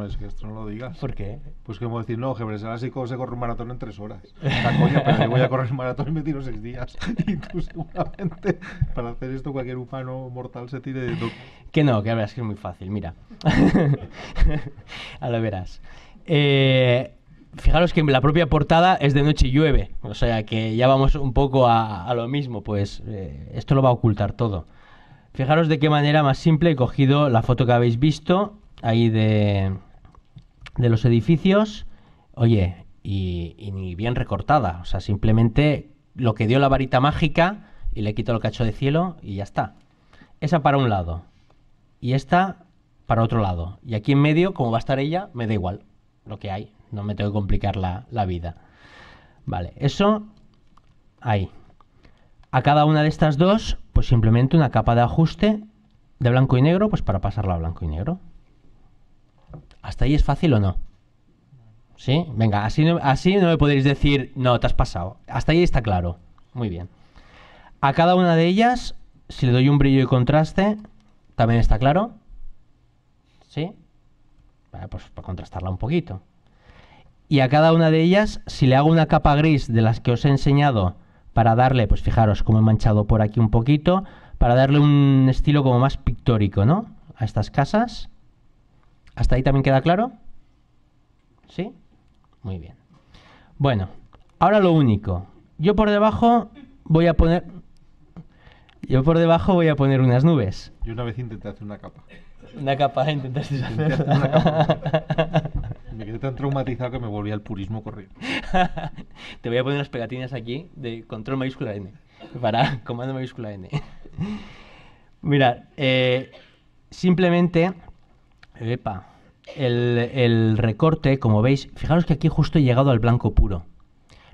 no lo digas. ¿Por qué? Pues que como decir, no, Gebres Selassie se corre un maratón en 3 horas. La coña, pero yo voy a correr el maratón y me tiro 6 días. Y tú seguramente, para hacer esto, cualquier humano mortal se tire de todo. Que no, que verás que es muy fácil, mira. A lo verás. Fijaros que la propia portada es de noche y llueve. O sea que ya vamos un poco a lo mismo. Pues esto lo va a ocultar todo. Fijaros de qué manera más simple he cogido la foto que habéis visto ahí de los edificios. Oye, y ni bien recortada. O sea, simplemente lo que dio la varita mágica y le quito el cacho de cielo y ya está. Esa para un lado. Y esta para otro lado. Y aquí en medio, como va a estar ella, me da igual lo que hay. No me tengo que complicar la vida. Vale, eso ahí. A cada una de estas dos, pues simplemente una capa de ajuste de blanco y negro, pues para pasarla a blanco y negro. ¿Hasta ahí es fácil o no? ¿Sí? Venga, así no me podéis decir, no, te has pasado. Hasta ahí está claro. Muy bien. A cada una de ellas, si le doy un brillo y contraste, también está claro. ¿Sí? Vale, pues para contrastarla un poquito. Y a cada una de ellas, si le hago una capa gris de las que os he enseñado para darle, pues fijaros cómo he manchado por aquí un poquito, para darle un estilo como más pictórico, ¿no? A estas casas. ¿Hasta ahí también queda claro? ¿Sí? Muy bien. Bueno, ahora lo único. Yo por debajo voy a poner unas nubes. Yo una vez intenté hacer una capa. Una capa, intentaste Intenté hacer una capa. Me quedé tan traumatizado que me volví al purismo corriendo. Te voy a poner unas pegatinas aquí de control mayúscula N. Para comando mayúscula N. Mirad, simplemente el recorte, como veis, fijaros que aquí justo he llegado al blanco puro.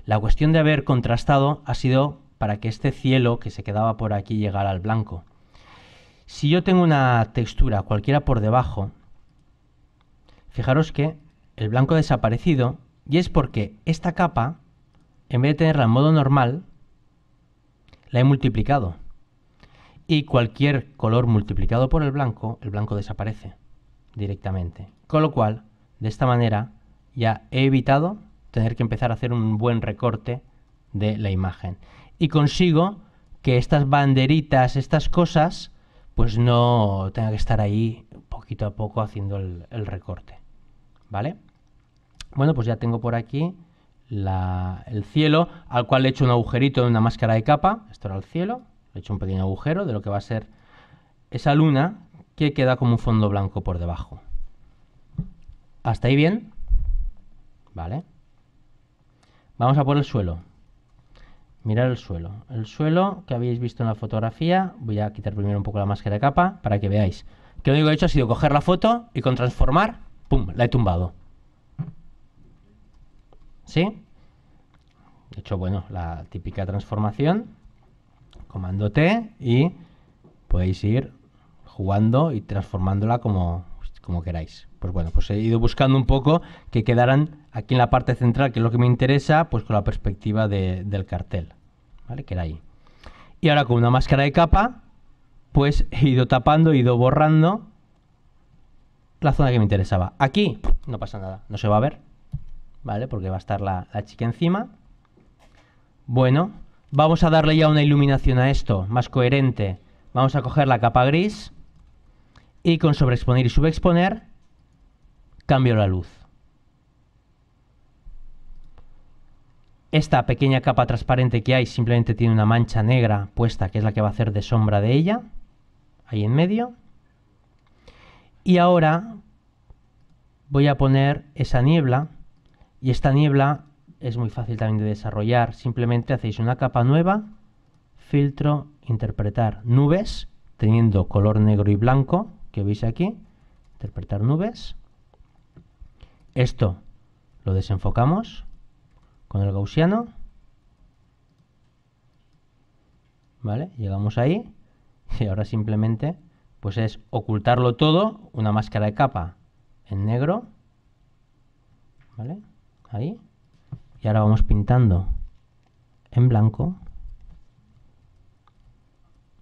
La cuestión de haber contrastado ha sido para que este cielo que se quedaba por aquí llegara al blanco. Si yo tengo una textura cualquiera por debajo, fijaros que el blanco ha desaparecido, y es porque esta capa, en vez de tenerla en modo normal, la he multiplicado. Y cualquier color multiplicado por el blanco desaparece directamente. Con lo cual, de esta manera, ya he evitado tener que empezar a hacer un buen recorte de la imagen. Y consigo que estas banderitas, estas cosas, pues no tenga que estar ahí poquito a poco haciendo el recorte. ¿Vale? Bueno, pues ya tengo por aquí el cielo, al cual le he hecho un agujerito en una máscara de capa. Esto era el cielo. Le he hecho un pequeño agujero de lo que va a ser esa luna, que queda como un fondo blanco por debajo. ¿Hasta ahí bien? Vale. Vamos a por el suelo. Mirad el suelo. El suelo que habéis visto en la fotografía, voy a quitar primero un poco la máscara de capa para que veáis. Que lo único que he hecho ha sido coger la foto y con transformar, ¡pum!, la he tumbado. ¿Sí? He hecho, bueno, la típica transformación. Comando T y podéis ir jugando y transformándola como queráis. Pues bueno, pues he ido buscando un poco que quedaran aquí en la parte central, que es lo que me interesa, pues con la perspectiva del cartel, ¿vale? Que era ahí. Y ahora con una máscara de capa, pues he ido tapando, he ido borrando la zona que me interesaba. Aquí no pasa nada, no se va a ver, ¿vale? Porque va a estar la chica encima. Bueno, vamos a darle ya una iluminación a esto, más coherente. Vamos a coger la capa gris y con sobreexponer y subexponer cambio la luz. Esta pequeña capa transparente que hay simplemente tiene una mancha negra puesta, que es la que va a hacer de sombra de ella, ahí en medio. Y ahora voy a poner esa niebla, y esta niebla es muy fácil también de desarrollar. Simplemente hacéis una capa nueva, filtro, interpretar nubes, teniendo color negro y blanco, que veis aquí, interpretar nubes. Esto lo desenfocamos con el gaussiano, ¿vale? Llegamos ahí y ahora simplemente pues es ocultarlo todo, una máscara de capa en negro, ¿vale? Ahí. Y ahora vamos pintando en blanco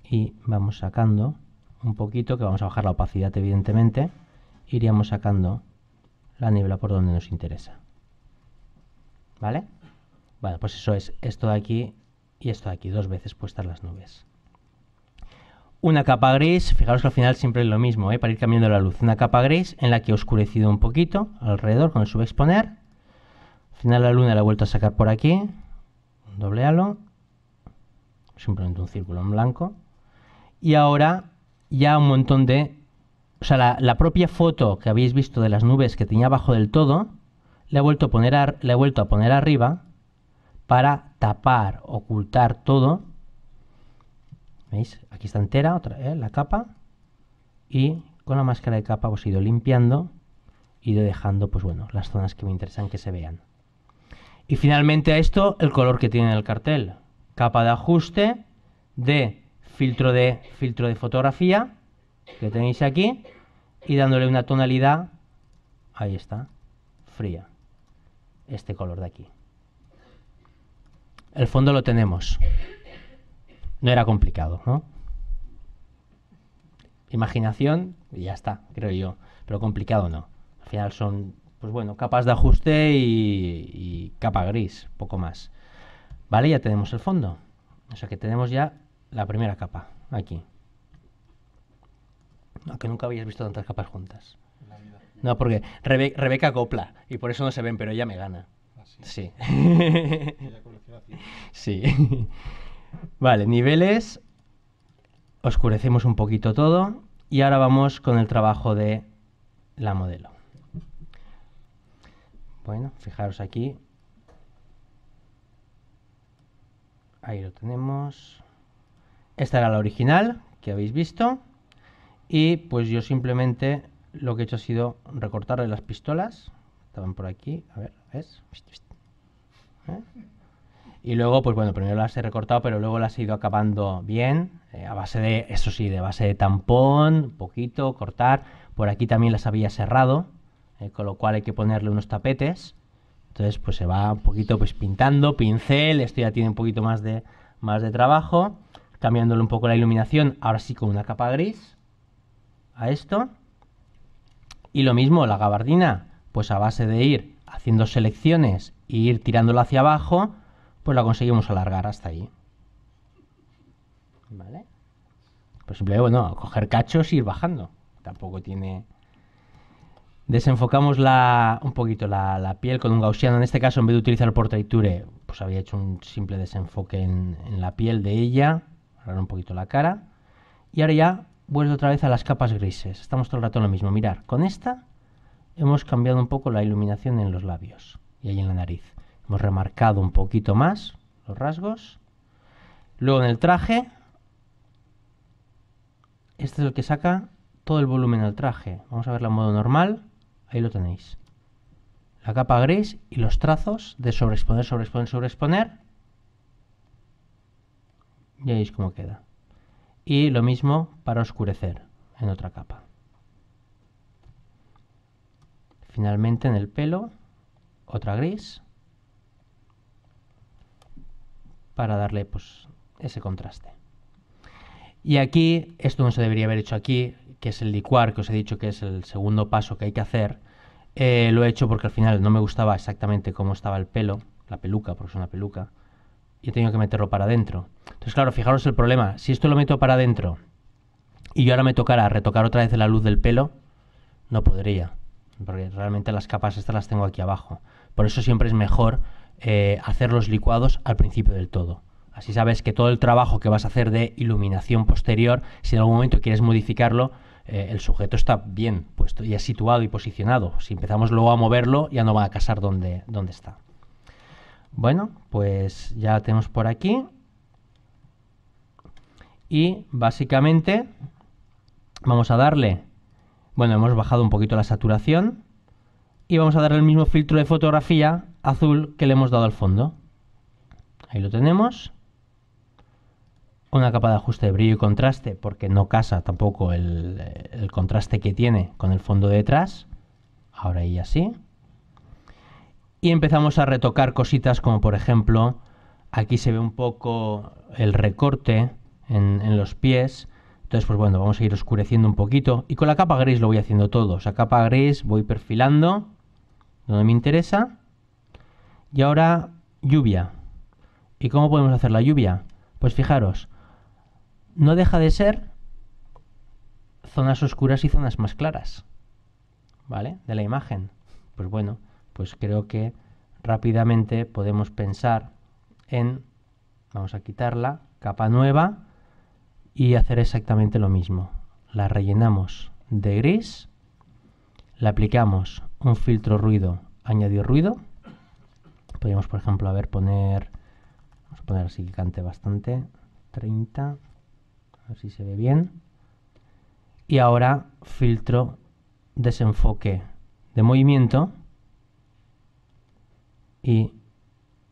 y vamos sacando un poquito, que vamos a bajar la opacidad evidentemente, iríamos sacando la niebla por donde nos interesa. ¿Vale? Bueno, pues eso es esto de aquí y esto de aquí, dos veces puestas las nubes. Una capa gris, fijaros que al final siempre es lo mismo, para ir cambiando la luz. Una capa gris en la que he oscurecido un poquito alrededor con el subexponer. Al final la luna la he vuelto a sacar por aquí, doble halo, simplemente un círculo en blanco. Y ahora ya un montón de... O sea, la propia foto que habéis visto de las nubes que tenía abajo del todo, le he vuelto a poner arriba para tapar, ocultar todo. ¿Veis? Aquí está entera la capa. Y con la máscara de capa os he ido limpiando, he ido dejando, pues bueno, las zonas que me interesan que se vean. Y finalmente a esto, el color que tiene el cartel. Capa de ajuste de filtro de fotografía, que tenéis aquí, y dándole una tonalidad, ahí está, fría. Este color de aquí. El fondo lo tenemos. No era complicado, ¿no? Imaginación y ya está, creo yo. Pero complicado no. Al final son, pues bueno, capas de ajuste y capa gris, poco más. Vale, ya tenemos el fondo. O sea que tenemos ya la primera capa, aquí. Aunque nunca habíais visto tantas capas juntas. No, porque Rebeca copla y por eso no se ven, pero ella me gana. ¿Ah, sí? Sí. Sí. Vale, niveles. Oscurecemos un poquito todo y ahora vamos con el trabajo de la modelo. Bueno, fijaros aquí. Ahí lo tenemos. Esta era la original que habéis visto. Y pues yo simplemente lo que he hecho ha sido recortarle las pistolas. Estaban por aquí. A ver, ¿ves? Y luego, pues bueno, primero las he recortado, pero luego las he ido acabando bien. A base de, eso sí, de base de tampón, poquito, cortar. Por aquí también las había cerrado, con lo cual hay que ponerle unos tapetes. Entonces, pues se va un poquito pues pintando, pincel. Esto ya tiene un poquito más de trabajo. Cambiándole un poco la iluminación, ahora sí con una capa gris. A esto. Y lo mismo, la gabardina, pues a base de ir haciendo selecciones e ir tirándola hacia abajo, pues la conseguimos alargar hasta ahí. ¿Vale? Pues simplemente, bueno, coger cachos y ir bajando. Tampoco tiene... Desenfocamos un poquito la piel con un gaussiano. En este caso, en vez de utilizar el Portraiture, pues había hecho un simple desenfoque en la piel de ella. Ahora un poquito la cara. Y ahora ya vuelvo otra vez a las capas grises. Estamos todo el rato en lo mismo. Mirad, con esta hemos cambiado un poco la iluminación en los labios y ahí en la nariz. Hemos remarcado un poquito más los rasgos. Luego en el traje, este es el que saca todo el volumen del traje. Vamos a verlo en modo normal. Ahí lo tenéis. La capa gris y los trazos de sobreexponer, sobreexponer, sobreexponer. Y ahí es como queda. Y lo mismo para oscurecer en otra capa. Finalmente en el pelo, otra gris. Para darle pues ese contraste. Y aquí, esto no se debería haber hecho aquí, que es el licuar, que os he dicho que es el segundo paso que hay que hacer. Lo he hecho porque al final no me gustaba exactamente cómo estaba el pelo, la peluca, porque es una peluca, y he tenido que meterlo para adentro. Entonces, claro, fijaros el problema. Si esto lo meto para adentro y yo ahora me tocara retocar otra vez la luz del pelo, no podría, porque realmente las capas estas las tengo aquí abajo. Por eso siempre es mejor hacer los licuados al principio del todo. Así sabes que todo el trabajo que vas a hacer de iluminación posterior, si en algún momento quieres modificarlo, el sujeto está bien puesto, ya situado y posicionado. Si empezamos luego a moverlo, ya no va a casar donde está. Bueno, pues ya lo tenemos por aquí. Y básicamente vamos a darle, bueno, hemos bajado un poquito la saturación y vamos a darle el mismo filtro de fotografía azul que le hemos dado al fondo. Ahí lo tenemos. Una capa de ajuste de brillo y contraste, porque no casa tampoco el contraste que tiene con el fondo de detrás. Ahora y así. Y empezamos a retocar cositas como por ejemplo Aquí se ve un poco el recorte en los pies. Entonces, pues bueno, vamos a ir oscureciendo un poquito. Y con la capa gris lo voy haciendo todo. O sea, capa gris voy perfilando donde me interesa. Y ahora, lluvia. ¿Y cómo podemos hacer la lluvia? Pues fijaros, no deja de ser zonas oscuras y zonas más claras, ¿vale? De la imagen. Pues bueno, pues creo que rápidamente podemos pensar en, vamos a quitarla, capa nueva, y hacer exactamente lo mismo. La rellenamos de gris, le aplicamos un filtro ruido, añadir ruido. Podríamos, por ejemplo, vamos a poner así que cante bastante, 30, a ver si se ve bien. Y ahora filtro desenfoque de movimiento y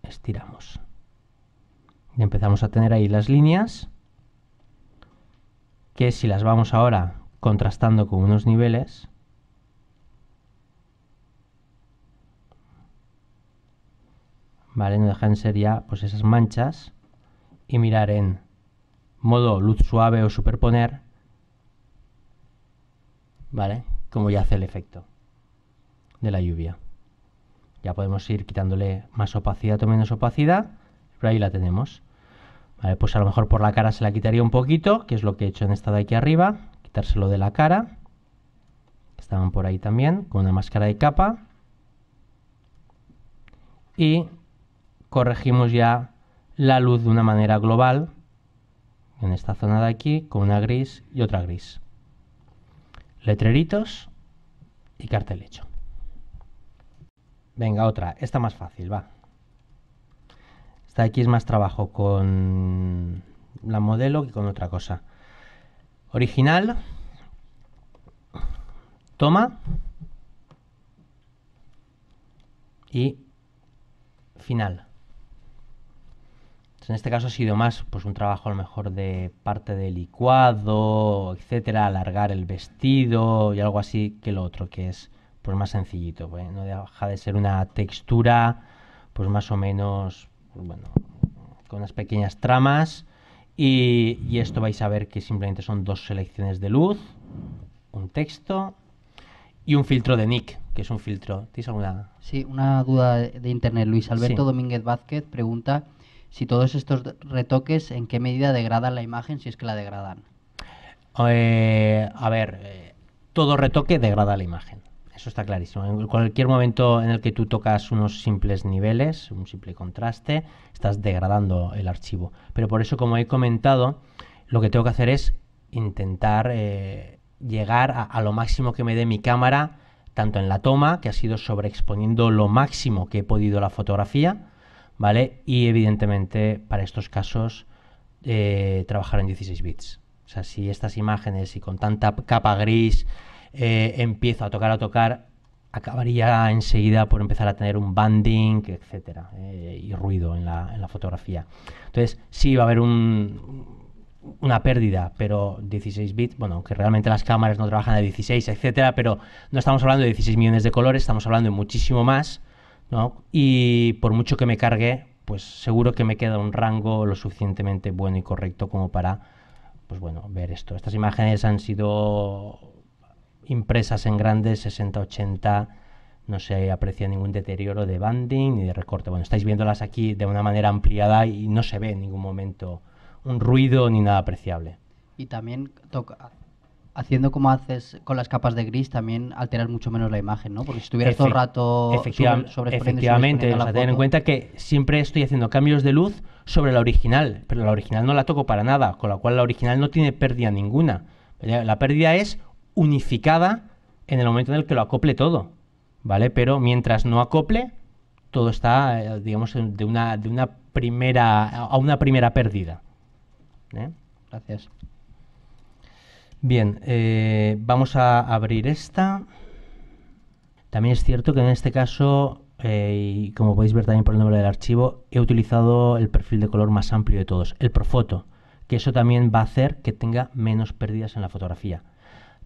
estiramos. Y empezamos a tener ahí las líneas que, si las vamos ahora contrastando con unos niveles, vale, no dejan de ser ya pues esas manchas, y mirar en modo luz suave o superponer, vale, como ya hace el efecto de la lluvia. Ya podemos ir quitándole más opacidad o menos opacidad, pero ahí la tenemos. Vale, pues a lo mejor por la cara se la quitaría un poquito, que es lo que he hecho en esta de aquí arriba, quitárselo de la cara. Estaban por ahí también, con una máscara de capa. Y corregimos ya la luz de una manera global, en esta zona de aquí, con una gris y otra gris. Letreritos y cartel hecho. Venga, otra, esta más fácil, va. Esta de aquí es más trabajo con la modelo que con otra cosa. Original, toma y final. En este caso ha sido más pues un trabajo a lo mejor de parte de licuado, etcétera, alargar el vestido y algo así, que lo otro, que es pues más sencillito, pues, no deja de ser una textura pues más o menos, pues, bueno, con unas pequeñas tramas, y esto vais a ver que simplemente son dos selecciones de luz, un texto y un filtro de Nik, que es un filtro. ¿Tienes alguna? Sí, una duda de internet. Luis Alberto Sí. Domínguez Vázquez pregunta si todos estos retoques en qué medida degradan la imagen, si es que la degradan. Todo retoque degrada la imagen. Eso está clarísimo. En cualquier momento en el que tú tocas unos simples niveles, un simple contraste, estás degradando el archivo. Pero por eso, como he comentado, lo que tengo que hacer es intentar llegar a lo máximo que me dé mi cámara, tanto en la toma, que ha sido sobreexponiendo lo máximo que he podido la fotografía, ¿vale? Y evidentemente para estos casos trabajar en 16 bits. O sea, si estas imágenes y con tanta capa gris empiezo a tocar, acabaría enseguida por empezar a tener un banding, etcétera, y ruido en la fotografía. Entonces sí va a haber una pérdida, pero 16 bits, bueno, aunque realmente las cámaras no trabajan a 16, etcétera, pero no estamos hablando de 16 millones de colores, estamos hablando de muchísimo más, ¿no? Y por mucho que me cargue, pues seguro que me queda un rango lo suficientemente bueno y correcto como para, pues bueno, ver esto. Estas imágenes han sido impresas en grandes 60-80, no se aprecia ningún deterioro de banding ni de recorte. Bueno, estáis viéndolas aquí de una manera ampliada y no se ve en ningún momento un ruido ni nada apreciable. Y también haciendo como haces con las capas de gris, también alteras mucho menos la imagen, ¿no? Porque si estuvieras todo el rato efectivamente, o sea, ten en cuenta que siempre estoy haciendo cambios de luz sobre la original, pero la original no la toco para nada, con la cual la original no tiene pérdida ninguna. La pérdida es unificada en el momento en el que lo acople todo, ¿vale? Pero mientras no acople, todo está, digamos, de una primera pérdida. Gracias. Bien, vamos a abrir esta. También es cierto que en este caso, y como podéis ver también por el nombre del archivo, he utilizado el perfil de color más amplio de todos, el Profoto, que eso también va a hacer que tenga menos pérdidas en la fotografía.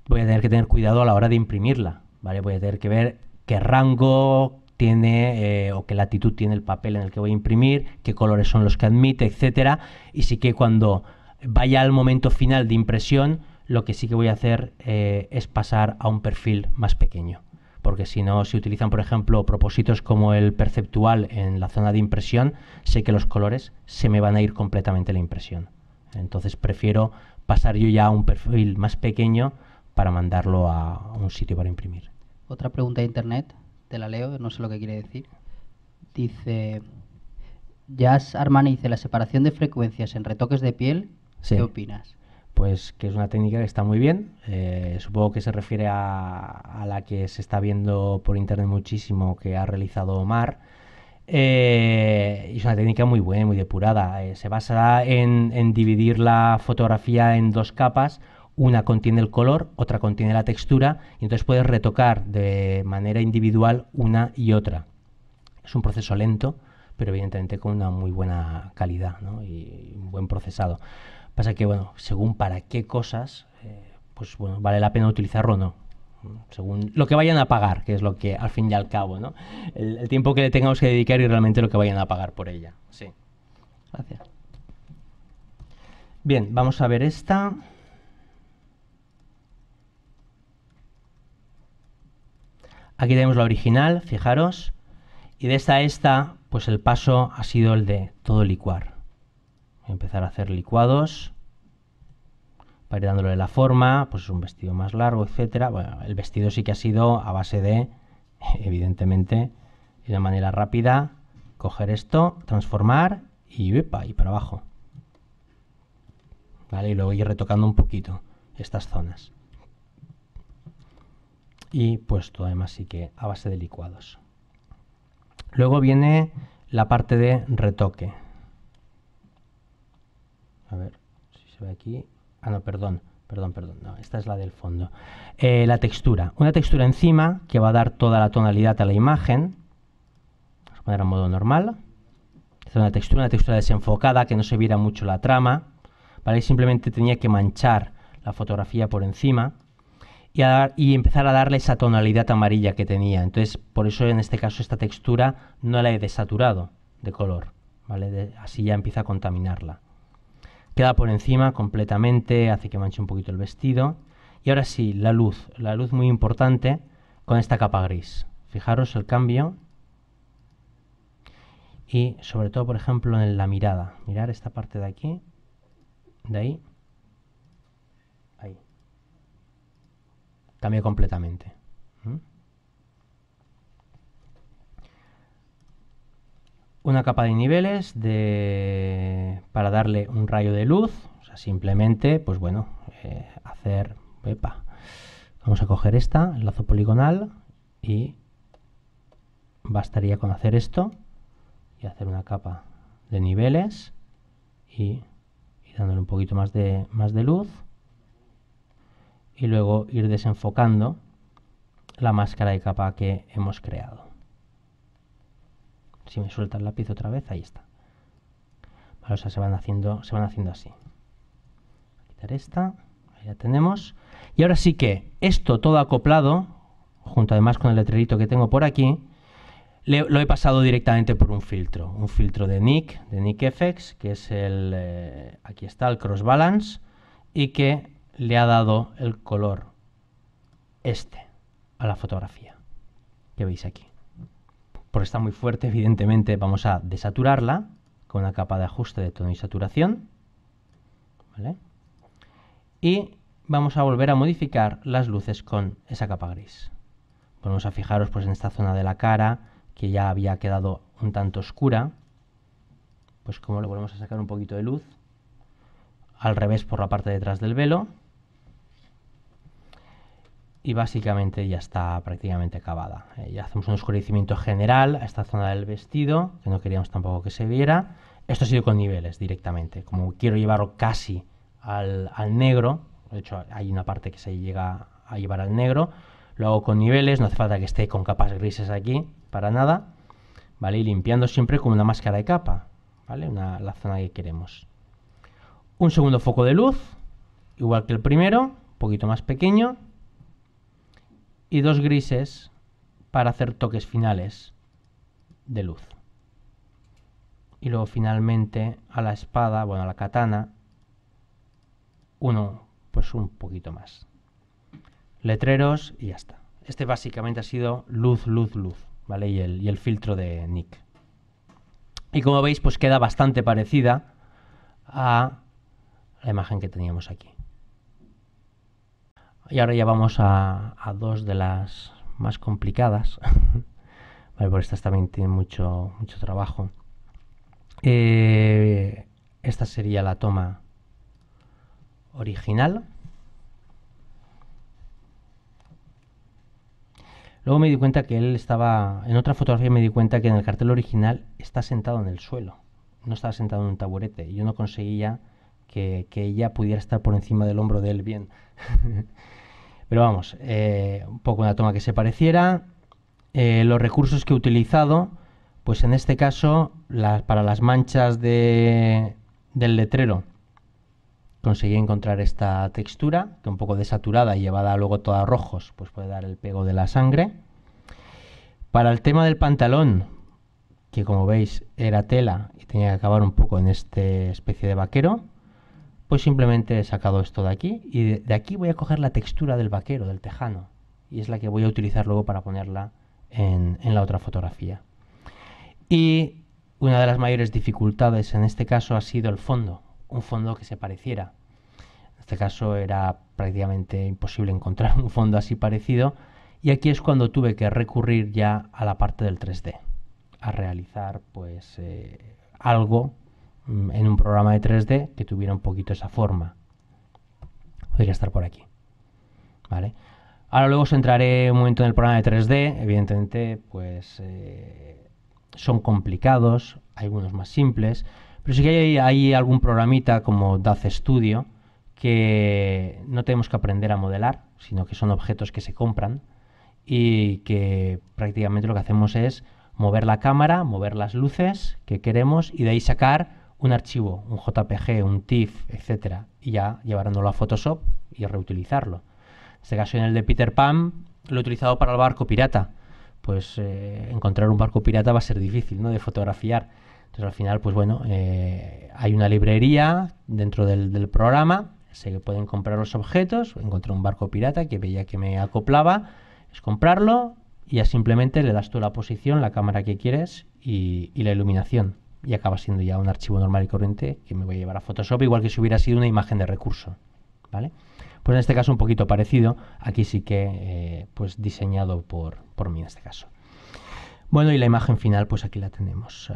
Voy a tener que tener cuidado a la hora de imprimirla, ¿vale? Voy a tener que ver qué rango tiene o qué latitud tiene el papel en el que voy a imprimir, qué colores son los que admite, etcétera. Y sí que cuando vaya al momento final de impresión, lo que sí que voy a hacer es pasar a un perfil más pequeño. Porque si no, si utilizan, por ejemplo, propósitos como el perceptual en la zona de impresión, sé que los colores se me van a ir completamente la impresión. Entonces prefiero pasar yo ya a un perfil más pequeño para mandarlo a un sitio para imprimir. Otra pregunta de internet, te la leo, no sé lo que quiere decir. Dice, Jazz Armani dice, la separación de frecuencias en retoques de piel, Sí. ¿qué opinas? Pues que es una técnica que está muy bien. Supongo que se refiere a la que se está viendo por internet muchísimo, que ha realizado Omar. Y es una técnica muy buena, muy depurada. Se basa en dividir la fotografía en dos capas. Una contiene el color, otra contiene la textura, y entonces puedes retocar de manera individual una y otra. Es un proceso lento, pero evidentemente con una muy buena calidad, ¿no? Y un buen procesado. Pasa que, bueno, según para qué cosas, pues bueno, vale la pena utilizarlo o no. Según lo que vayan a pagar, que es lo que al fin y al cabo, ¿no? El tiempo que le tengamos que dedicar y realmente lo que vayan a pagar por ella. Sí. Gracias. Bien, vamos a ver esta. Aquí tenemos la original, fijaros. Y de esta a esta, pues el paso ha sido el de todo licuar. Voy a empezar a hacer licuados para ir dándole la forma, pues es un vestido más largo, etcétera. Bueno, el vestido sí que ha sido a base de, evidentemente, de una manera rápida, coger esto, transformar y ¡epa! Y para abajo. ¿Vale? Y luego ir retocando un poquito estas zonas. Y pues todo además sí que a base de licuados. Luego viene la parte de retoque. A ver si se ve aquí. Ah, no, perdón. No, esta es la del fondo. La textura. Una textura encima que va a dar toda la tonalidad a la imagen. Vamos a poner a modo normal. Es una textura desenfocada, que no se viera mucho la trama. ¿Vale? Simplemente tenía que manchar la fotografía por encima y empezar a darle esa tonalidad amarilla que tenía. Entonces, por eso en este caso esta textura no la he desaturado de color. ¿Vale? Así ya empieza a contaminarla. Queda por encima completamente, hace que manche un poquito el vestido. Y ahora sí, la luz muy importante con esta capa gris. Fijaros el cambio. Y sobre todo, por ejemplo, en la mirada. Mirar esta parte de aquí, de ahí, ahí. Cambia completamente. Una capa de niveles para darle un rayo de luz. O sea, simplemente, pues bueno, hacer... Epa. Vamos a coger esta, el lazo poligonal, y bastaría con hacer esto y hacer una capa de niveles y dándole un poquito más de luz, y luego ir desenfocando la máscara de capa que hemos creado. Si me suelta el lápiz otra vez, ahí está. Vale, o sea, se van haciendo así. Voy a quitar esta, ahí la tenemos. Y ahora sí que esto todo acoplado, junto además con el letrerito que tengo por aquí, lo he pasado directamente por un filtro de Nik FX, que es aquí está el Cross Balance, y que le ha dado el color a la fotografía, que veis aquí. Porque está muy fuerte, evidentemente vamos a desaturarla con una capa de ajuste de tono y saturación, ¿vale? Y vamos a volver a modificar las luces con esa capa gris. Vamos a fijaros pues en esta zona de la cara, que ya había quedado un tanto oscura, pues como le volvemos a sacar un poquito de luz, al revés por la parte de detrás del velo, y básicamente ya está prácticamente acabada. Ya hacemos un oscurecimiento general a esta zona del vestido, que no queríamos tampoco que se viera. Esto ha sido con niveles directamente, como quiero llevarlo casi al negro, de hecho hay una parte que se llega a llevar al negro, lo hago con niveles, no hace falta que esté con capas grises aquí, para nada, ¿vale? Y limpiando siempre con una máscara de capa, ¿vale? La zona que queremos. Un segundo foco de luz, igual que el primero, un poquito más pequeño, y dos grises para hacer toques finales de luz. Y luego finalmente a la espada, bueno, a la katana, pues un poquito más. Letreros y ya está. Este básicamente ha sido luz, luz, luz, ¿vale? Y el filtro de Nik. Y como veis, pues queda bastante parecida a la imagen que teníamos aquí. Y ahora ya vamos a dos de las más complicadas. Vale, porque estas también tienen mucho trabajo. Esta sería la toma original. Luego me di cuenta que él estaba... En otra fotografía me di cuenta que en el cartel original está sentado en el suelo. No estaba sentado en un taburete. Y yo no conseguía que ella pudiera estar por encima del hombro de él bien. Pero vamos, un poco una toma que se pareciera. Los recursos que he utilizado, pues en este caso, para las manchas del letrero, conseguí encontrar esta textura, que un poco desaturada y llevada luego toda a rojos, pues puede dar el pego de la sangre. Para el tema del pantalón, que como veis era tela y tenía que acabar un poco en esta especie de vaquero, pues simplemente he sacado esto de aquí y de aquí voy a coger la textura del vaquero, del tejano, y es la que voy a utilizar luego para ponerla en la otra fotografía. Y una de las mayores dificultades en este caso ha sido el fondo, un fondo que se pareciera. En este caso era prácticamente imposible encontrar un fondo así parecido, y aquí es cuando tuve que recurrir ya a la parte del 3D, a realizar pues algo en un programa de 3D que tuviera un poquito esa forma. Podría estar por aquí, ¿vale? Ahora luego os entraré un momento en el programa de 3D. Evidentemente pues son complicados, hay algunos más simples, pero sí que hay algún programita como DAZ Studio que no tenemos que aprender a modelar, sino que son objetos que se compran y que prácticamente lo que hacemos es mover la cámara, mover las luces que queremos y de ahí sacar un archivo, un JPG, un TIFF, etcétera, y ya llevándolo a Photoshop y reutilizarlo. En este caso, en el de Peter Pan, lo he utilizado para el barco pirata. Pues encontrar un barco pirata va a ser difícil, ¿no?, de fotografiar. Entonces, al final, pues bueno, hay una librería dentro del programa, se pueden comprar los objetos. Encontré un barco pirata que veía que me acoplaba, es comprarlo y ya simplemente le das tú la posición, la cámara que quieres y la iluminación. Y acaba siendo ya un archivo normal y corriente que me voy a llevar a Photoshop, igual que si hubiera sido una imagen de recurso, ¿vale? Pues en este caso un poquito parecido, aquí sí que pues diseñado por mí en este caso. Bueno, y la imagen final pues aquí la tenemos,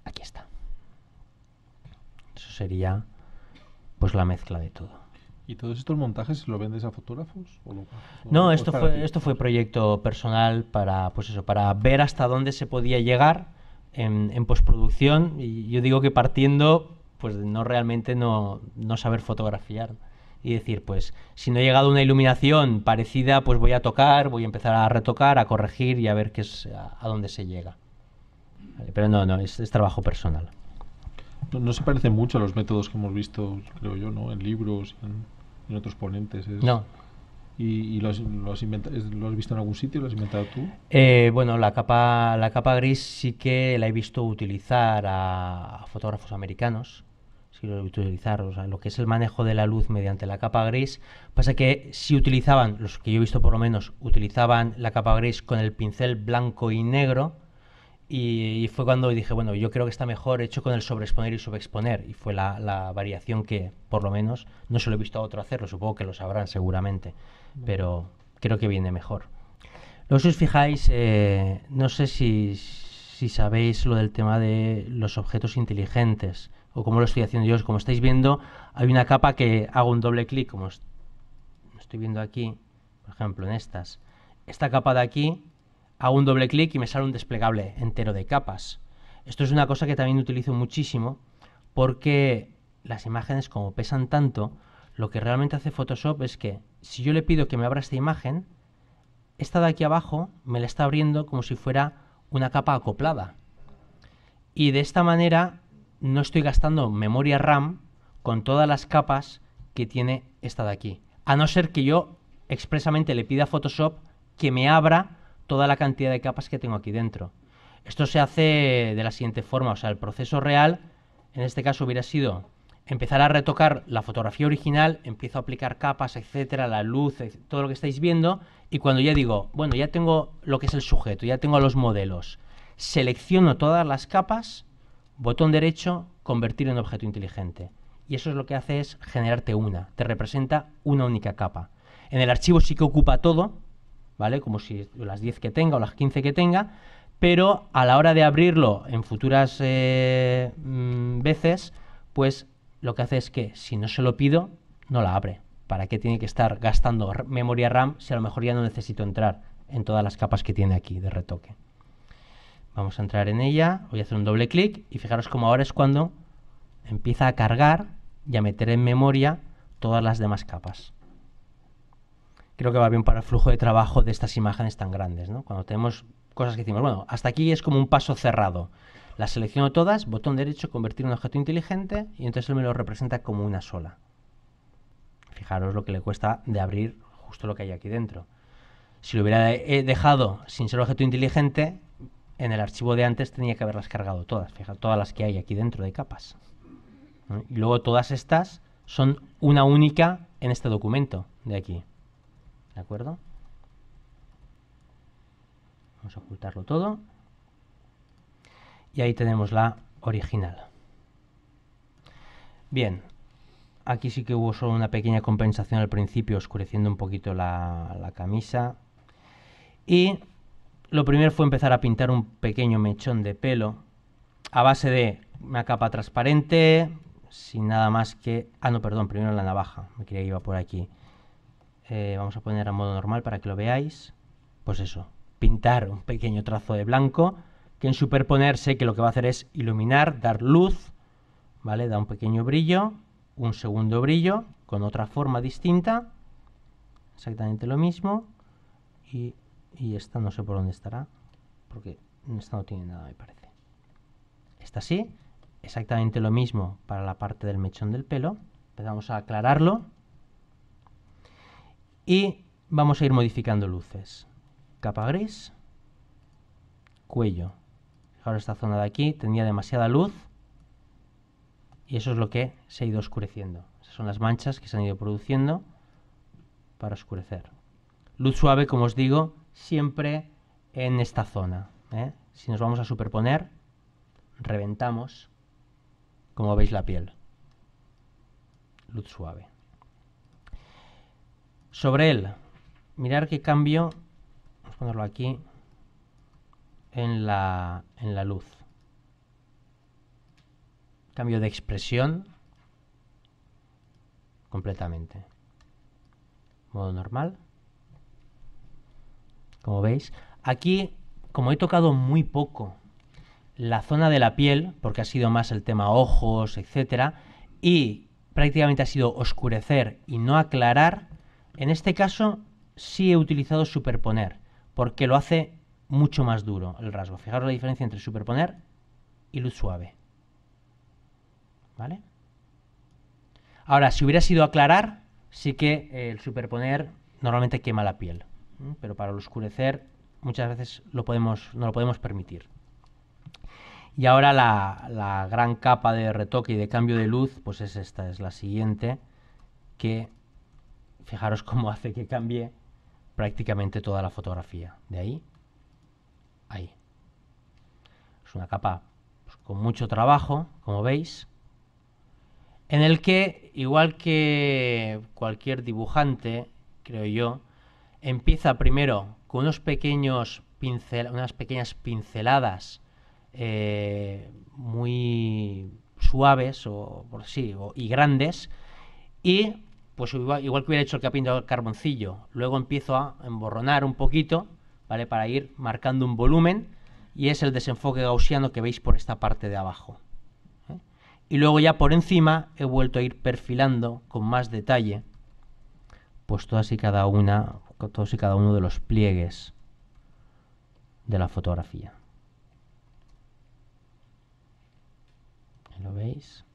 aquí está. Eso sería pues la mezcla de todo. ¿Y todos estos montajes lo vendes a fotógrafos? No, esto fue proyecto personal para, pues eso, para ver hasta dónde se podía llegar en postproducción, y yo digo que partiendo pues no realmente no saber fotografiar y decir, pues si no he llegado a una iluminación parecida, pues voy a empezar a retocar, a corregir y a ver qué es a dónde se llega. Vale, pero no, es trabajo personal. No se parece mucho a los métodos que hemos visto, creo yo, ¿no?, en libros, en otros ponentes. No. ¿Y lo has visto en algún sitio? ¿Lo has inventado tú? Bueno, la capa gris sí que la he visto utilizar a fotógrafos americanos. Sí lo he visto utilizar, o sea, lo que es el manejo de la luz mediante la capa gris. Pasa que si utilizaban, los que yo he visto por lo menos, utilizaban la capa gris con el pincel blanco y negro. Y fue cuando dije, bueno, yo creo que está mejor hecho con el sobreexponer y subexponer. Y fue la variación que, por lo menos, no se lo he visto a otro hacerlo. Supongo que lo sabrán seguramente, pero creo que viene mejor. Luego, si os fijáis, no sé si sabéis lo del tema de los objetos inteligentes o cómo lo estoy haciendo yo. Como estáis viendo, hay una capa que hago un doble clic, como estoy viendo aquí, por ejemplo, en esta capa de aquí. Hago un doble clic y me sale un desplegable entero de capas. Esto es una cosa que también utilizo muchísimo porque las imágenes, como pesan tanto, lo que realmente hace Photoshop es que si yo le pido que me abra esta imagen, esta de aquí abajo me la está abriendo como si fuera una capa acoplada. Y de esta manera no estoy gastando memoria RAM con todas las capas que tiene esta de aquí. A no ser que yo expresamente le pida a Photoshop que me abra toda la cantidad de capas que tengo aquí dentro. Esto se hace de la siguiente forma, o sea, el proceso real, en este caso hubiera sido empezar a retocar la fotografía original, empiezo a aplicar capas, etcétera, la luz, todo lo que estáis viendo, y cuando ya digo, bueno, ya tengo lo que es el sujeto, ya tengo los modelos, selecciono todas las capas, botón derecho, convertir en objeto inteligente. Y eso es lo que hace es generarte te representa una única capa. En el archivo sí que ocupa todo, ¿vale? Como si las 10 que tenga o las 15 que tenga, pero a la hora de abrirlo en futuras veces, pues lo que hace es que si no se lo pido, no la abre. ¿Para qué tiene que estar gastando memoria RAM si a lo mejor ya no necesito entrar en todas las capas que tiene aquí de retoque? Vamos a entrar en ella, voy a hacer un doble clic y fijaros como ahora es cuando empieza a cargar y a meter en memoria todas las demás capas. Creo que va bien para el flujo de trabajo de estas imágenes tan grandes, ¿no? Cuando tenemos cosas que decimos, bueno, hasta aquí es como un paso cerrado. Las selecciono todas, botón derecho, convertir en un objeto inteligente, y entonces él me lo representa como una sola. Fijaros lo que le cuesta de abrir justo lo que hay aquí dentro. Si lo hubiera dejado sin ser objeto inteligente, en el archivo de antes tenía que haberlas cargado todas. Fijaros, todas las que hay aquí dentro de capas. ¿No? Y luego todas estas son una única en este documento de aquí. ¿De acuerdo? Vamos a ocultarlo todo. Y ahí tenemos la original. Bien, aquí sí que hubo solo una pequeña compensación al principio, oscureciendo un poquito la camisa. Y lo primero fue empezar a pintar un pequeño mechón de pelo a base de una capa transparente, sin nada más que... Ah, no, perdón, primero la navaja, me creía que iba por aquí. Vamos a poner a modo normal para que lo veáis. Pues eso, pintar un pequeño trazo de blanco, que en superponer sé que lo que va a hacer es iluminar, dar luz, ¿vale? Da un pequeño brillo, un segundo brillo, con otra forma distinta, exactamente lo mismo, y esta no sé por dónde estará, porque esta no tiene nada, me parece. Esta sí, exactamente lo mismo para la parte del mechón del pelo. Empezamos a aclararlo y vamos a ir modificando luces. Capa gris, cuello. Fijaros, esta zona de aquí tenía demasiada luz y eso es lo que se ha ido oscureciendo. Esas son las manchas que se han ido produciendo para oscurecer. Luz suave, como os digo, siempre en esta zona, ¿eh? Si nos vamos a superponer, reventamos, como veis, la piel. Luz suave. Sobre él, mirar qué cambio, vamos a ponerlo aquí, en la luz. Cambio de expresión completamente. Modo normal. Como veis, aquí, como he tocado muy poco la zona de la piel, porque ha sido más el tema ojos, etcétera, y prácticamente ha sido oscurecer y no aclarar, en este caso sí he utilizado superponer, porque lo hace mucho más duro el rasgo. Fijaros la diferencia entre superponer y luz suave. ¿Vale? Ahora, si hubiera sido aclarar, sí que el superponer normalmente quema la piel, pero para el oscurecer muchas veces no lo podemos permitir. Y ahora la gran capa de retoque y de cambio de luz, pues es esta, es la siguiente, que fijaros cómo hace que cambie prácticamente toda la fotografía, de ahí a ahí. Es una capa pues, con mucho trabajo, como veis, en el que, igual que cualquier dibujante, creo yo, empieza primero con unas pequeñas pinceladas muy suaves y grandes, y pues igual que hubiera hecho el que ha pintado el carboncillo, luego empiezo a emborronar un poquito, ¿vale? Para ir marcando un volumen, y es el desenfoque gaussiano que veis por esta parte de abajo. Y luego ya por encima he vuelto a ir perfilando con más detalle pues todos y cada uno de los pliegues de la fotografía. ¿Lo veis?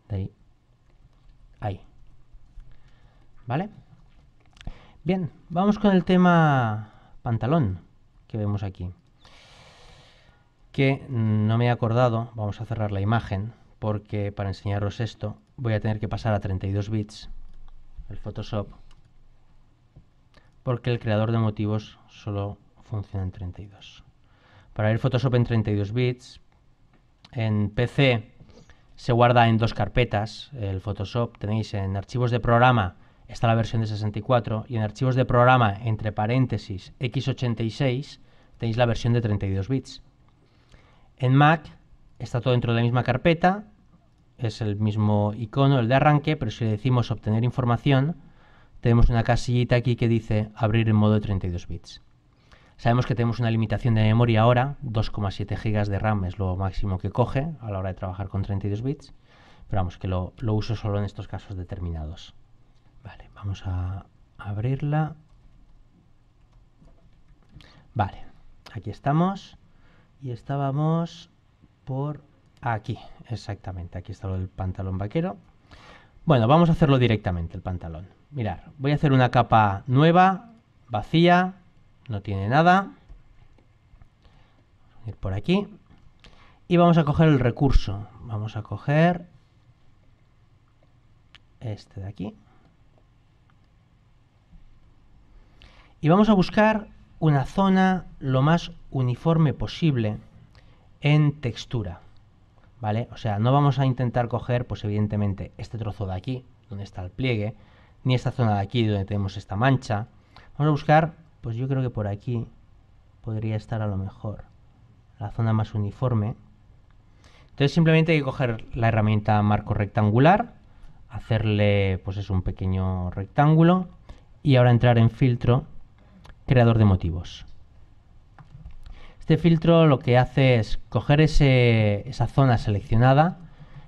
De ahí. Ahí. ¿Vale? Bien, vamos con el tema pantalón que vemos aquí. que no me he acordado. Vamos a cerrar la imagen porque para enseñaros esto voy a tener que pasar a 32 bits el Photoshop, porque el creador de motivos solo funciona en 32. Para ver Photoshop en 32 bits, en PC se guarda en 2 carpetas. El Photoshop tenéis en archivos de programa, está la versión de 64, y en archivos de programa, entre paréntesis, x86, tenéis la versión de 32 bits. En Mac está todo dentro de la misma carpeta, es el mismo icono, el de arranque, pero si le decimos obtener información, tenemos una casillita aquí que dice abrir en modo de 32 bits. Sabemos que tenemos una limitación de memoria ahora, 2,7 GB de RAM es lo máximo que coge a la hora de trabajar con 32 bits, pero vamos, que lo uso solo en estos casos determinados. Vale, vamos a abrirla. Vale, aquí estamos y estábamos por aquí, exactamente, aquí está lo del pantalón vaquero. Bueno, vamos a hacerlo directamente, el pantalón. Mirad, voy a hacer una capa nueva, vacía, no tiene nada. Vamos a ir por aquí. Y vamos a coger el recurso. Vamos a coger este de aquí. Y vamos a buscar una zona lo más uniforme posible en textura. ¿Vale? O sea, no vamos a intentar coger, pues evidentemente, este trozo de aquí, donde está el pliegue, ni esta zona de aquí, donde tenemos esta mancha. Vamos a buscar, pues yo creo que por aquí podría estar a lo mejor la zona más uniforme. Entonces simplemente hay que coger la herramienta marco rectangular, hacerle, pues es un pequeño rectángulo, y ahora entrar en filtro, creador de motivos. Este filtro lo que hace es coger esa zona seleccionada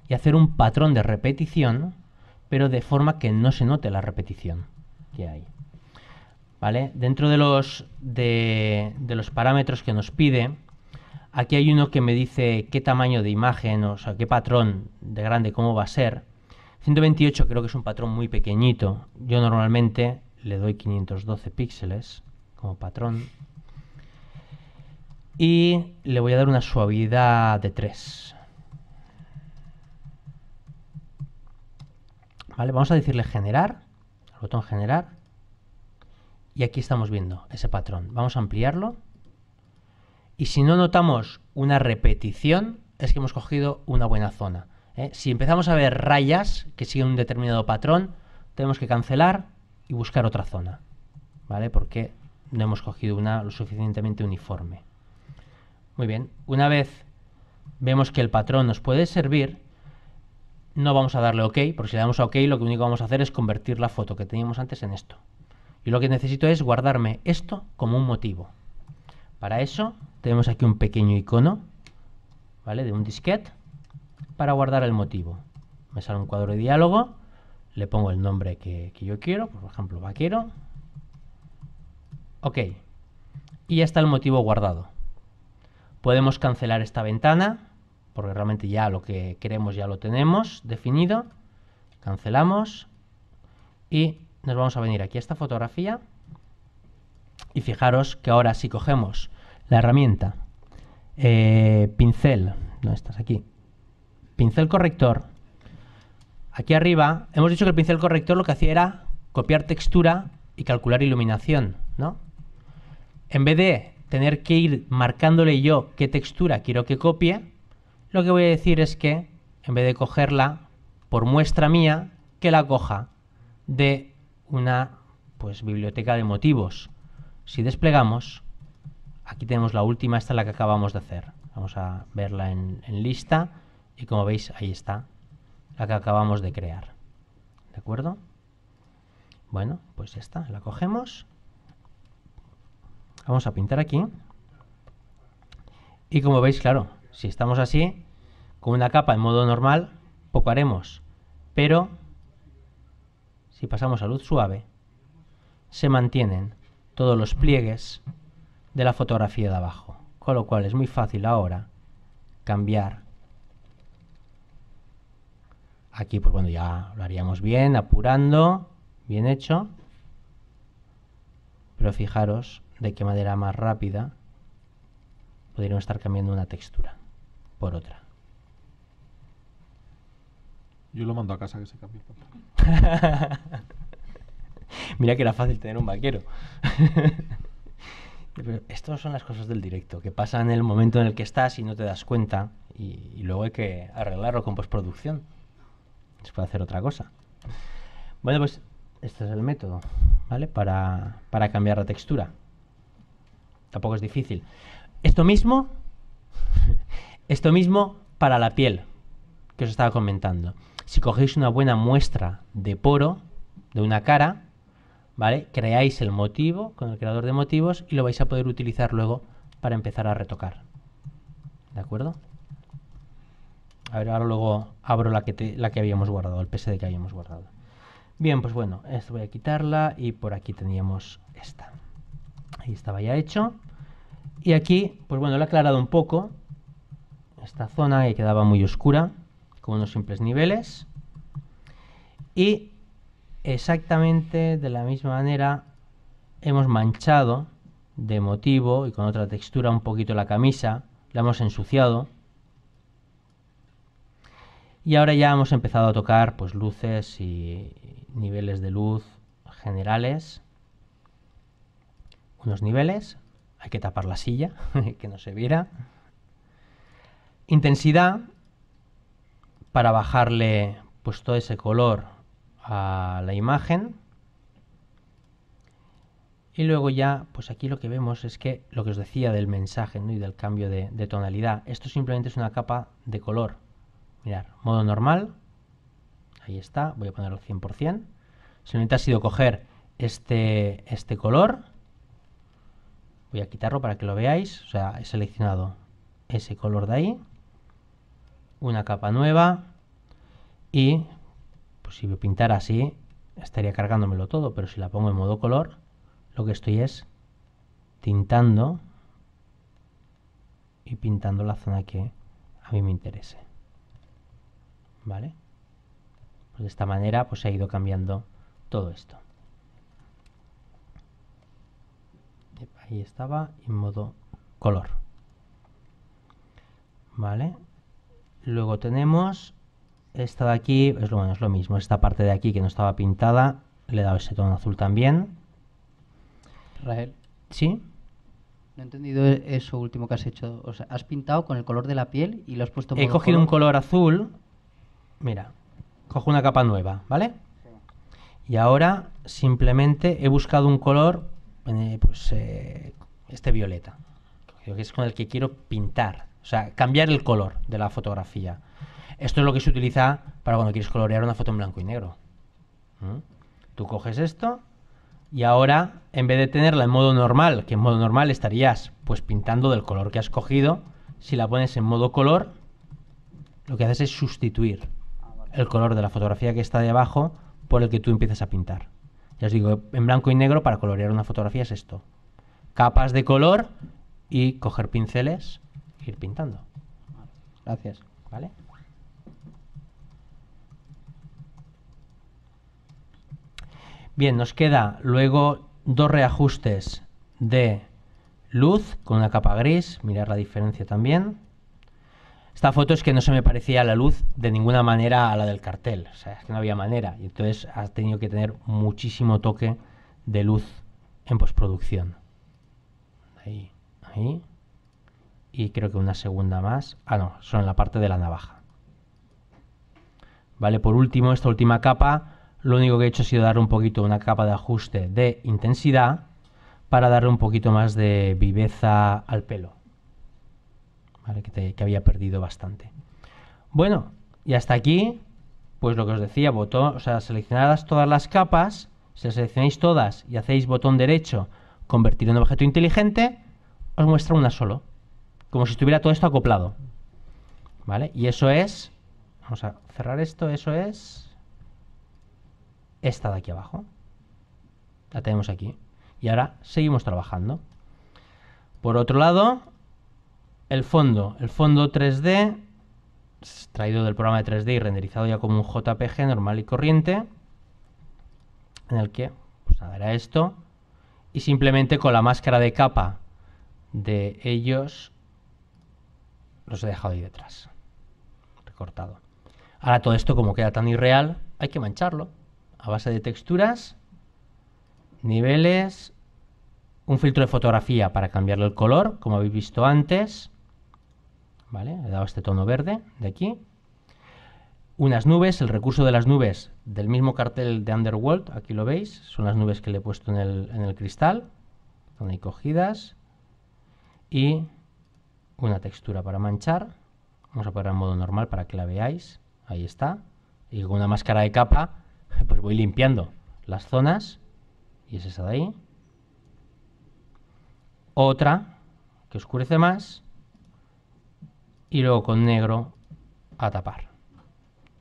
y hacer un patrón de repetición, pero de forma que no se note la repetición que hay. ¿Vale? Dentro de los parámetros que nos pide, aquí hay uno que me dice qué tamaño de imagen, o sea, qué patrón de grande, cómo va a ser. 128 creo que es un patrón muy pequeñito. Yo normalmente le doy 512 píxeles como patrón. Y le voy a dar una suavidad de 3. Vale, vamos a decirle generar, al botón generar, y aquí estamos viendo ese patrón. Vamos a ampliarlo, y si no notamos una repetición, es que hemos cogido una buena zona. Si empezamos a ver rayas que siguen un determinado patrón, tenemos que cancelar y buscar otra zona, ¿vale? Porque no hemos cogido una lo suficientemente uniforme. Muy bien, una vez vemos que el patrón nos puede servir, no vamos a darle OK, porque si le damos a OK lo único que vamos a hacer es convertir la foto que teníamos antes en esto. Y lo que necesito es guardarme esto como un motivo. Para eso tenemos aquí un pequeño icono, ¿vale? De un disquete para guardar el motivo. Me sale un cuadro de diálogo, le pongo el nombre que yo quiero, por ejemplo, vaquero. OK. Y ya está el motivo guardado. Podemos cancelar esta ventana, porque realmente ya lo que queremos ya lo tenemos definido. Cancelamos y nos vamos a venir aquí a esta fotografía. Y fijaros que ahora si cogemos la herramienta pincel, ¿dónde estás? Aquí. Pincel corrector. Aquí arriba hemos dicho que el pincel corrector lo que hacía era copiar textura y calcular iluminación, ¿no? En vez de tener que ir marcándole yo qué textura quiero que copie, lo que voy a decir es que, en vez de cogerla por muestra mía, que la coja de una biblioteca de motivos. Si desplegamos, aquí tenemos la última, esta es la que acabamos de hacer. Vamos a verla en lista y como veis ahí está, la que acabamos de crear. ¿De acuerdo? Bueno, pues ya está, la cogemos. Vamos a pintar aquí. Y como veis, claro, si estamos así, con una capa en modo normal, poco haremos. Pero, si pasamos a luz suave, se mantienen todos los pliegues de la fotografía de abajo. Con lo cual es muy fácil ahora cambiar. Aquí, pues bueno, ya lo haríamos bien, apurando, bien hecho. Pero fijaros de qué manera más rápida podríamos estar cambiando una textura por otra. Yo lo mando a casa que se cambie el pantalón. Mira que era fácil tener un vaquero. Pero estas son las cosas del directo, que pasan en el momento en el que estás y no te das cuenta, y luego hay que arreglarlo con postproducción. Se puede hacer otra cosa. Bueno, pues este es el método, ¿vale? Para cambiar la textura. Tampoco es difícil. Esto mismo para la piel, que os estaba comentando. Si cogéis una buena muestra de poro de una cara, ¿vale? Creáis el motivo con el creador de motivos y lo vais a poder utilizar luego para empezar a retocar. ¿De acuerdo? A ver, ahora luego abro la que habíamos guardado, el PSD que habíamos guardado. Bien, pues bueno, esto voy a quitarla y por aquí teníamos esta. Ahí estaba ya hecho. Y aquí, pues bueno, lo he aclarado un poco. Esta zona que quedaba muy oscura, con unos simples niveles. Y exactamente de la misma manera hemos manchado de motivo y con otra textura un poquito la camisa, la hemos ensuciado. Y ahora ya hemos empezado a tocar pues luces y niveles de luz generales. Unos niveles, hay que tapar la silla, que no se viera. Intensidad, para bajarle pues todo ese color a la imagen. Y luego ya, pues aquí lo que vemos es que lo que os decía del mensaje, ¿no? Y del cambio de tonalidad. Esto simplemente es una capa de color. Mirad, modo normal. Ahí está, voy a ponerlo al 100%. Simplemente ha sido coger este color. Voy a quitarlo para que lo veáis. O sea, he seleccionado ese color de ahí. Una capa nueva. Y pues si lo pintara así, estaría cargándomelo todo. Pero si la pongo en modo color, lo que estoy es tintando y pintando la zona que a mí me interese. ¿Vale? Pues de esta manera pues se ha ido cambiando todo esto. Ahí estaba en modo color. ¿Vale? Luego tenemos esta de aquí, es lo mismo. Esta parte de aquí que no estaba pintada, le he dado ese tono azul también. Rael, ¿Sí? no he entendido eso último que has hecho. O sea, has pintado con el color de la piel y lo has puesto en He modo cogido un color. color azul. Mira, cojo una capa nueva, ¿vale? Y ahora simplemente he buscado un color, este violeta, que es con el que quiero pintar, o sea, cambiar el color de la fotografía. Esto es lo que se utiliza para cuando quieres colorear una foto en blanco y negro. Tú coges esto y ahora, en vez de tenerla en modo normal, que en modo normal estarías pues pintando del color que has cogido, si la pones en modo color, lo que haces es sustituir el color de la fotografía que está de abajo por el que tú empiezas a pintar. Ya os digo, en blanco y negro para colorear una fotografía es esto. Capas de color y coger pinceles e ir pintando. Gracias. ¿Vale? Bien, nos queda luego dos reajustes de luz con una capa gris. Mirad la diferencia también. Esta foto es que no se me parecía la luz de ninguna manera a la del cartel. O sea, es que no había manera. Y entonces has tenido que tener muchísimo toque de luz en postproducción. Ahí, ahí. Y creo que una segunda más. Ah, no, son en la parte de la navaja. Vale, por último, esta última capa, lo único que he hecho ha sido darle un poquito una capa de ajuste de intensidad para darle un poquito más de viveza al pelo. ¿Vale? Que había perdido bastante. Bueno, y hasta aquí, pues lo que os decía, botón, o sea, seleccionadas todas las capas, si las seleccionáis todas y hacéis botón derecho, convertir en objeto inteligente, os muestra una solo, como si estuviera todo esto acoplado. ¿Vale? Y eso es, vamos a cerrar esto, eso es esta de aquí abajo. La tenemos aquí. Y ahora seguimos trabajando. Por otro lado, el fondo 3D, traído del programa de 3D y renderizado ya como un JPG normal y corriente, en el que, pues nada, era esto, y simplemente con la máscara de capa de ellos los he dejado ahí detrás, recortado. Ahora todo esto, como queda tan irreal, hay que mancharlo a base de texturas, niveles, un filtro de fotografía para cambiarle el color, como habéis visto antes. ¿Vale? He dado este tono verde de aquí. Unas nubes, el recurso de las nubes del mismo cartel de Underworld, aquí lo veis, son las nubes que le he puesto en el cristal, están ahí cogidas. Y una textura para manchar, vamos a poner en modo normal para que la veáis, ahí está. Y con una máscara de capa, pues voy limpiando las zonas, y es esa de ahí. Otra que oscurece más, y luego con negro a tapar.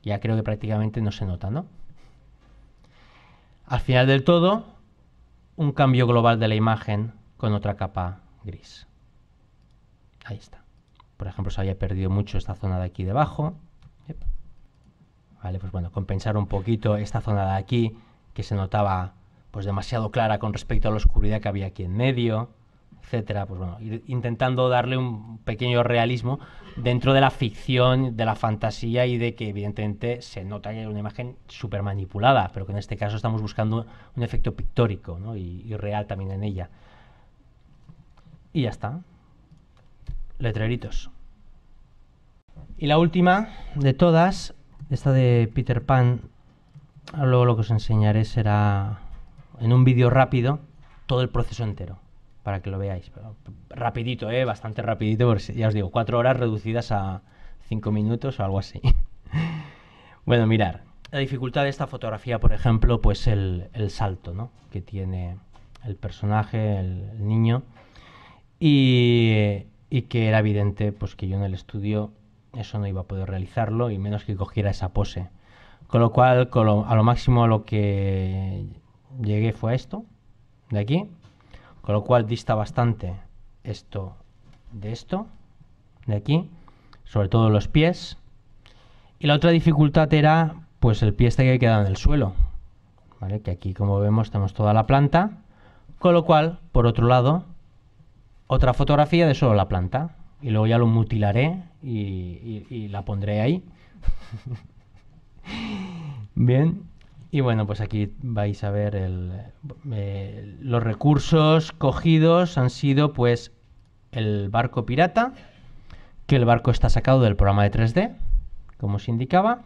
Ya creo que prácticamente no se nota, ¿no? Al final del todo, un cambio global de la imagen con otra capa gris. Ahí está. Por ejemplo, se había perdido mucho esta zona de aquí debajo. Vale, pues bueno, compensar un poquito esta zona de aquí, que se notaba pues demasiado clara con respecto a la oscuridad que había aquí en medio, etcétera. Pues bueno, ir intentando darle un pequeño realismo dentro de la ficción, de la fantasía, y de que evidentemente se nota que es una imagen súper manipulada, pero que en este caso estamos buscando un efecto pictórico, ¿no? y real también en ella. Y ya está. Letreritos. Y la última de todas, esta de Peter Pan, luego lo que os enseñaré será en un vídeo rápido todo el proceso entero, para que lo veáis. Pero rapidito, bastante rapidito, porque ya os digo, 4 horas reducidas a 5 minutos o algo así. Bueno, mirar, la dificultad de esta fotografía, por ejemplo, pues el salto, ¿no?, que tiene el personaje, el niño, y que era evidente pues que yo en el estudio eso no iba a poder realizarlo, y menos que cogiera esa pose. Con lo cual, a lo máximo a lo que llegué fue a esto, de aquí, con lo cual dista bastante esto, de aquí, sobre todo los pies. Y la otra dificultad era pues el pie este que queda en el suelo, ¿vale? Que aquí, como vemos, tenemos toda la planta, con lo cual, por otro lado, otra fotografía de solo la planta, y luego ya lo mutilaré y la pondré ahí. Bien, y bueno, pues aquí vais a ver los recursos cogidos han sido pues el barco pirata, que el barco está sacado del programa de 3D, como os indicaba.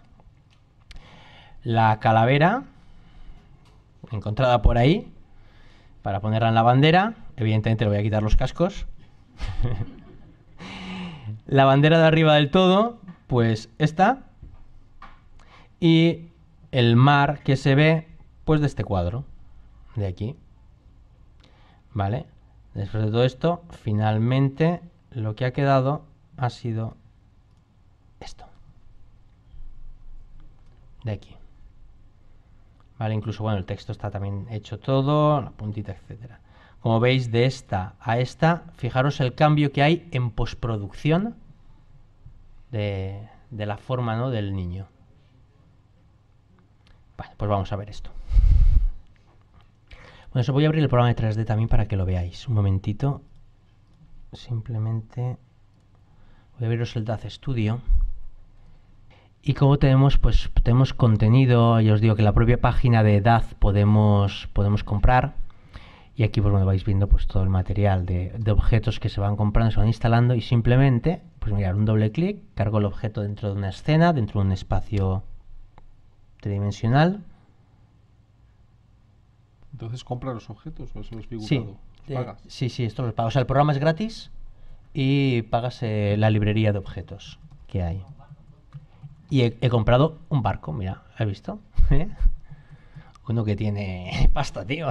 La calavera, encontrada por ahí, para ponerla en la bandera. Evidentemente le voy a quitar los cascos. La bandera de arriba del todo, pues esta. Y el mar que se ve, pues de este cuadro, de aquí. ¿Vale? Después de todo esto, finalmente lo que ha quedado ha sido esto. De aquí. ¿Vale? Incluso, bueno, el texto está también hecho todo, la puntita, etcétera. Como veis, de esta a esta, fijaros el cambio que hay en postproducción de la forma, ¿no?, del niño. Vale, pues vamos a ver esto. Bueno, eso voy a abrir el programa de 3D también para que lo veáis. Un momentito. Simplemente voy a abriros el DAZ Studio. Y como tenemos, pues tenemos contenido, ya os digo que en la propia página de DAZ podemos comprar. Y aquí, pues bueno, vais viendo pues todo el material de objetos que se van comprando, se van instalando, y simplemente, pues mirar, un doble clic, cargo el objeto dentro de una escena, dentro de un espacio tridimensional. Entonces, ¿compra los objetos o eso los figurado? Sí, ¿Los pagas? sí, esto los pagas. O sea, el programa es gratis y pagas la librería de objetos que hay. Y he comprado un barco, mira, ¿has visto? Uno que tiene pasta, tío.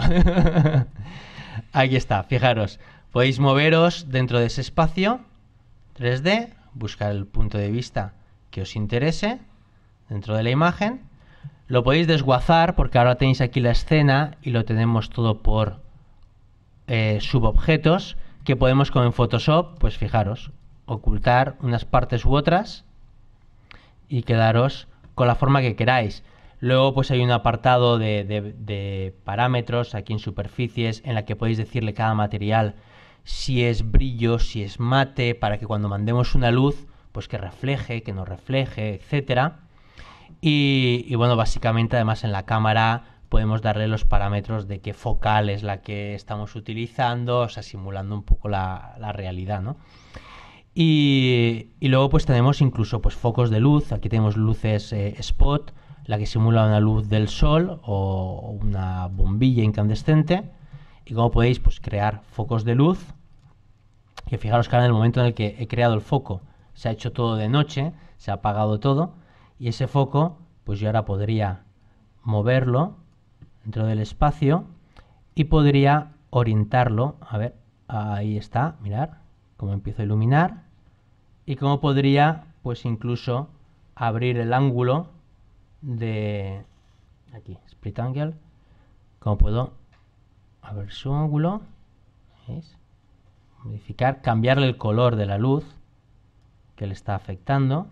Aquí está, fijaros. Podéis moveros dentro de ese espacio 3D, buscar el punto de vista que os interese dentro de la imagen. Lo podéis desguazar porque ahora tenéis aquí la escena y lo tenemos todo por subobjetos, que podemos, como en Photoshop, pues fijaros, ocultar unas partes u otras y quedaros con la forma que queráis. Luego pues hay un apartado de parámetros aquí en superficies, en la que podéis decirle cada material si es brillo, si es mate, para que cuando mandemos una luz pues que refleje, que no refleje, etcétera. Y bueno, básicamente además en la cámara podemos darle los parámetros de qué focal es la que estamos utilizando, o sea, simulando un poco la realidad, ¿no? Y luego pues tenemos incluso pues focos de luz. Aquí tenemos luces spot, la que simula una luz del sol o una bombilla incandescente. Y como podéis pues crear focos de luz. Que fijaros que ahora en el momento en el que he creado el foco se ha hecho todo de noche, se ha apagado todo. Y ese foco pues yo ahora podría moverlo dentro del espacio y podría orientarlo. A ver, ahí está, mirad cómo empiezo a iluminar. Y cómo podría, pues incluso, abrir el ángulo de... Aquí, split angle. Cómo puedo abrir su ángulo. ¿Veis? Modificar, cambiarle el color de la luz que le está afectando.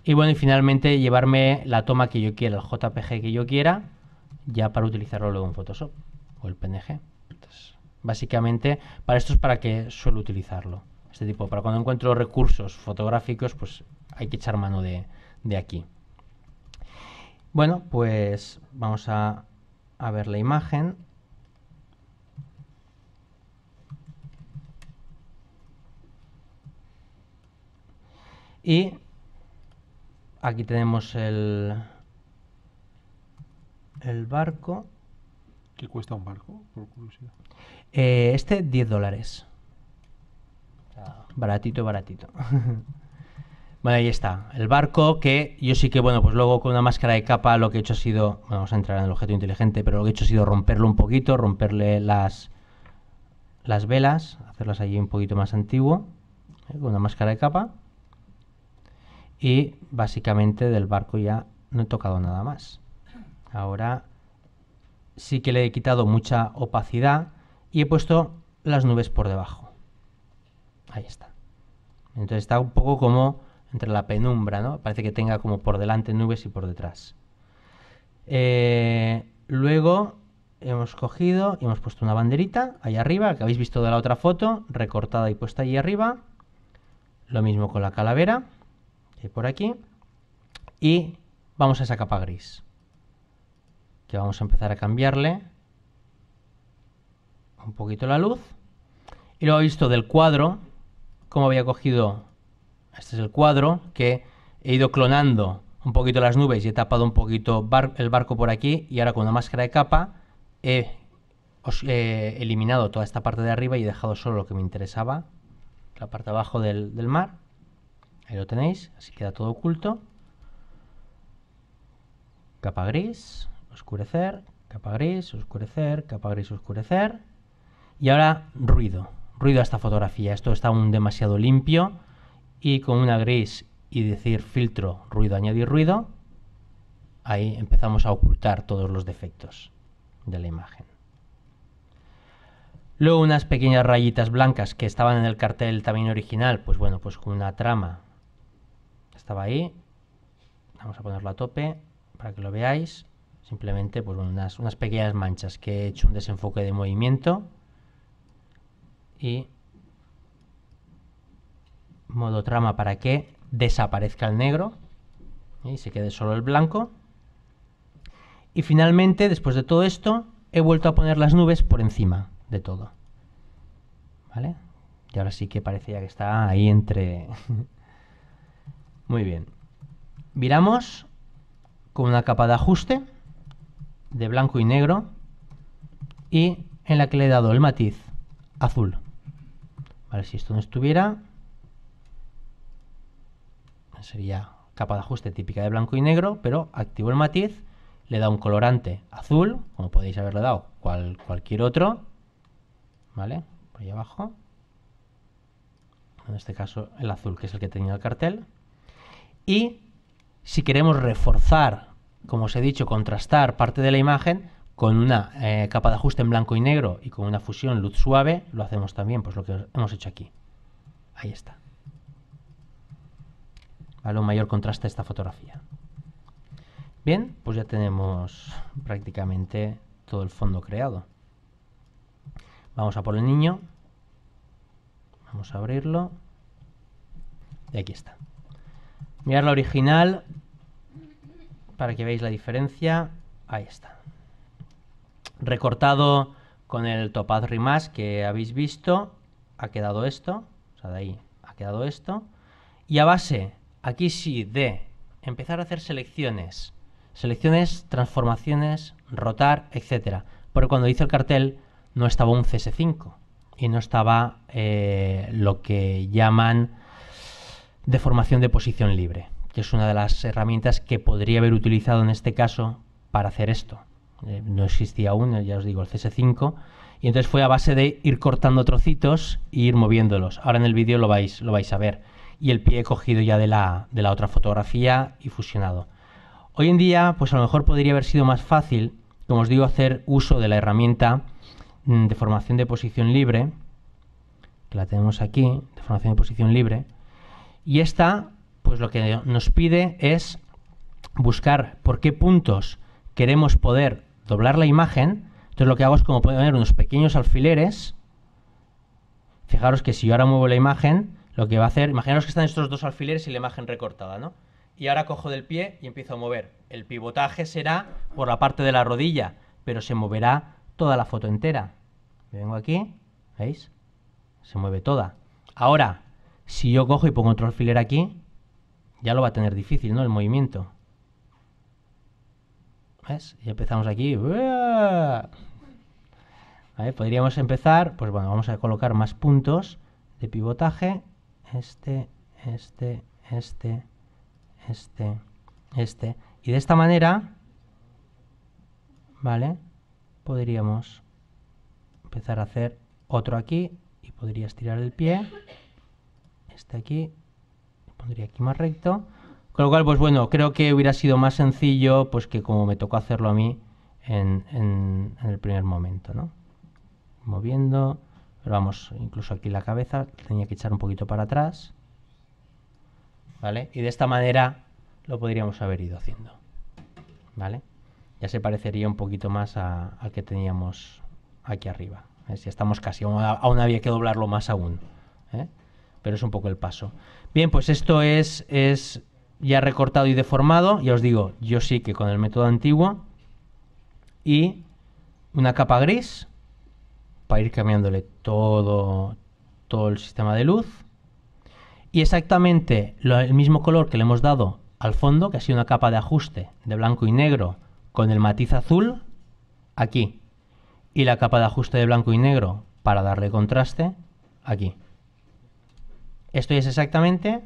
Y bueno, y finalmente llevarme la toma que yo quiera, el JPG que yo quiera, ya para utilizarlo luego en Photoshop o el PNG. Entonces, básicamente, para esto es para que suelo utilizarlo. Este tipo, para cuando encuentro recursos fotográficos, pues hay que echar mano de aquí. Bueno, pues vamos a ver la imagen. Y aquí tenemos el barco. ¿Qué cuesta un barco, por curiosidad? Este $10. Baratito, baratito. Bueno, ahí está. El barco que yo sí que, bueno, pues luego con una máscara de capa lo que he hecho ha sido, bueno, vamos a entrar en el objeto inteligente, pero lo que he hecho ha sido romperlo un poquito, romperle las velas, hacerlas allí un poquito más antiguo, con una máscara de capa. Y básicamente del barco ya no he tocado nada más. Ahora sí que le he quitado mucha opacidad y he puesto las nubes por debajo. Ahí está. Entonces está un poco como entre la penumbra, ¿no? Parece que tenga como por delante nubes y por detrás. Luego hemos cogido y hemos puesto una banderita ahí arriba, que habéis visto de la otra foto, recortada y puesta ahí arriba. Lo mismo con la calavera, que hay por aquí. Y vamos a esa capa gris, que vamos a empezar a cambiarle un poquito la luz. Y luego he visto del cuadro cómo había cogido, este es el cuadro, que he ido clonando un poquito las nubes y he tapado un poquito el barco por aquí, y ahora con una máscara de capa he eliminado toda esta parte de arriba y he dejado solo lo que me interesaba, la parte de abajo del mar. Ahí lo tenéis, así queda todo oculto. Capa gris, oscurecer, capa gris, oscurecer, capa gris, oscurecer. Y ahora ruido a esta fotografía. Esto está aún demasiado limpio, y con una gris y decir filtro, ruido, añadir ruido, ahí empezamos a ocultar todos los defectos de la imagen. Luego unas pequeñas rayitas blancas que estaban en el cartel también original, pues bueno, pues con una trama estaba ahí. Vamos a ponerlo a tope para que lo veáis. Simplemente pues bueno, unas pequeñas manchas que he hecho un desenfoque de movimiento y modo trama para que desaparezca el negro y se quede solo el blanco. Y finalmente, después de todo esto, he vuelto a poner las nubes por encima de todo, ¿vale? Y ahora sí que parecía que está ahí entre... Muy bien. Viramos con una capa de ajuste de blanco y negro, y en la que le he dado el matiz azul. Vale, si esto no estuviera, sería capa de ajuste típica de blanco y negro, pero activo el matiz, le da un colorante azul, como podéis haberle dado cualquier otro, ¿vale? Por ahí abajo. En este caso el azul, que es el que tenía el cartel. Y si queremos reforzar, como os he dicho, contrastar parte de la imagen con una capa de ajuste en blanco y negro y con una fusión luz suave, lo hacemos también, pues lo que hemos hecho aquí. Ahí está. Vale, un mayor contraste a esta fotografía. Bien, pues ya tenemos prácticamente todo el fondo creado. Vamos a por el niño. Vamos a abrirlo. Y aquí está. Mirad la original para que veáis la diferencia. Ahí está. Recortado con el Topaz Remask que habéis visto, ha quedado esto. O sea, de ahí ha quedado esto. Y a base, aquí sí, de empezar a hacer selecciones, transformaciones, rotar, etcétera. Porque cuando hice el cartel no estaba un CS5 y no estaba lo que llaman deformación de posición libre, que es una de las herramientas que podría haber utilizado en este caso para hacer esto. No existía aún, ya os digo, el CS5, y entonces fue a base de ir cortando trocitos e ir moviéndolos. Ahora en el vídeo lo vais a ver. Y el pie he cogido ya de la otra fotografía y fusionado. Hoy en día, pues a lo mejor podría haber sido más fácil, como os digo, hacer uso de la herramienta de formación de posición libre, que la tenemos aquí, de formación de posición libre, y esta, pues lo que nos pide es buscar por qué puntos queremos poder doblar la imagen. Entonces lo que hago es como poner unos pequeños alfileres. Fijaros que si yo ahora muevo la imagen, lo que va a hacer, imaginaos que están estos dos alfileres y la imagen recortada, ¿no? Y ahora cojo del pie y empiezo a mover. El pivotaje será por la parte de la rodilla, pero se moverá toda la foto entera. Me vengo aquí, ¿veis? Se mueve toda. Ahora, si yo cojo y pongo otro alfiler aquí, ya lo va a tener difícil, ¿no? El movimiento. ¿Ves? Y empezamos aquí. ¿Vale? Podríamos empezar, pues bueno, vamos a colocar más puntos de pivotaje. Este. Y de esta manera, ¿vale? Podríamos empezar a hacer otro aquí y podría estirar el pie. Este aquí, pondría aquí más recto. Con lo cual, pues bueno, creo que hubiera sido más sencillo, pues que como me tocó hacerlo a mí en el primer momento, ¿no? Moviendo, pero vamos, incluso aquí la cabeza tenía que echar un poquito para atrás, ¿vale? Y de esta manera lo podríamos haber ido haciendo, ¿vale? Ya se parecería un poquito más al que teníamos aquí arriba. Si estamos casi, aún había que doblarlo más aún, ¿eh? Pero es un poco el paso. Bien, pues esto es ya recortado y deformado. Ya os digo, yo sí que con el método antiguo. Y una capa gris para ir cambiándole todo el sistema de luz. Y exactamente el mismo color que le hemos dado al fondo, que ha sido una capa de ajuste de blanco y negro con el matiz azul, aquí. Y la capa de ajuste de blanco y negro para darle contraste, aquí. Esto es exactamente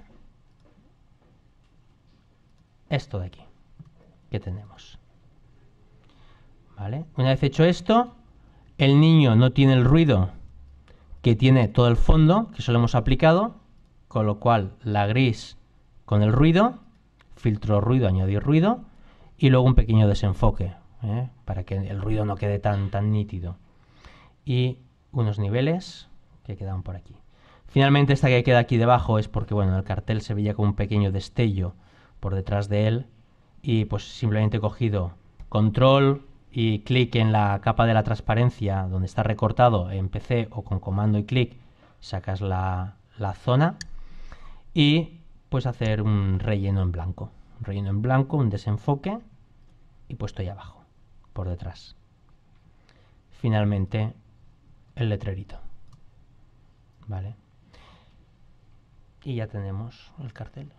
esto de aquí que tenemos. ¿Vale? Una vez hecho esto, el niño no tiene el ruido que tiene todo el fondo, que solo hemos aplicado, con lo cual la gris con el ruido, filtro ruido, añadir ruido, y luego un pequeño desenfoque, para que el ruido no quede tan nítido. Y unos niveles que quedan por aquí. Finalmente esta que queda aquí debajo es porque, bueno, el cartel se veía como un pequeño destello por detrás de él, y pues simplemente he cogido control y clic en la capa de la transparencia donde está recortado en PC, o con comando y clic sacas la zona, y pues hacer un relleno en blanco, un desenfoque, y puesto ahí abajo, por detrás. Finalmente el letrerito, ¿vale? Y ya tenemos el cartel.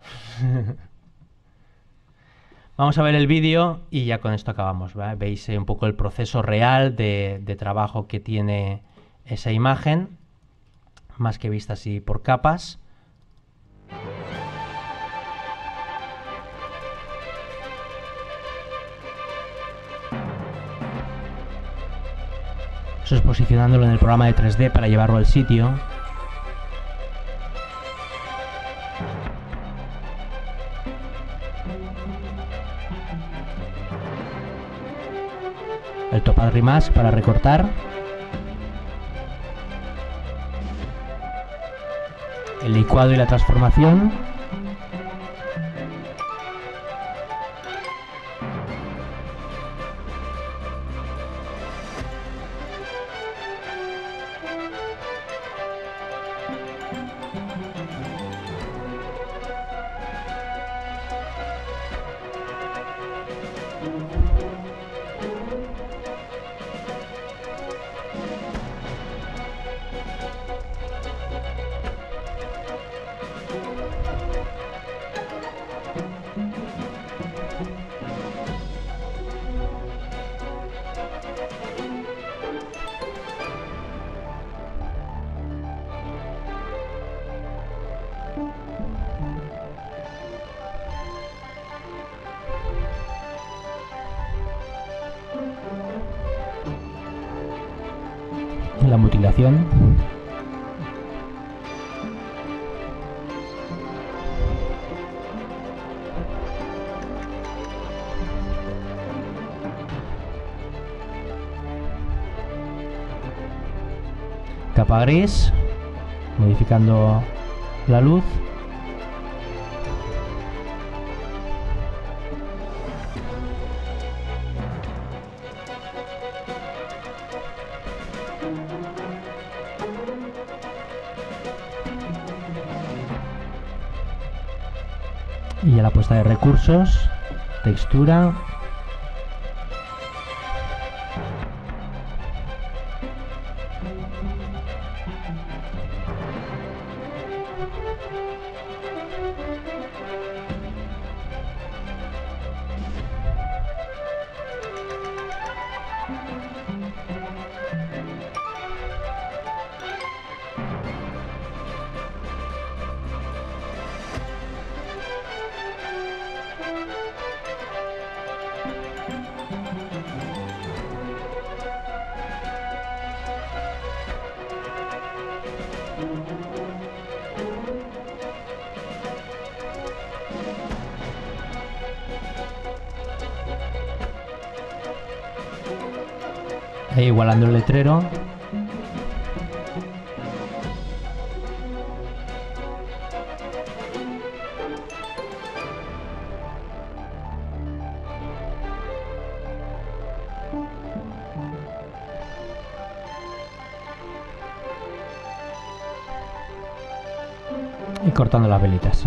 Vamos a ver el vídeo y ya con esto acabamos, ¿vale? Veis un poco el proceso real de trabajo que tiene esa imagen, más que vista así por capas. Eso es posicionándolo en el programa de 3D para llevarlo al sitio. El Topaz Remask para recortar. El licuado y la transformación. la mutilación. Capa gris, modificando la luz. Y ya la puesta de recursos, textura. Ahí igualando el letrero. Y cortando las velitas.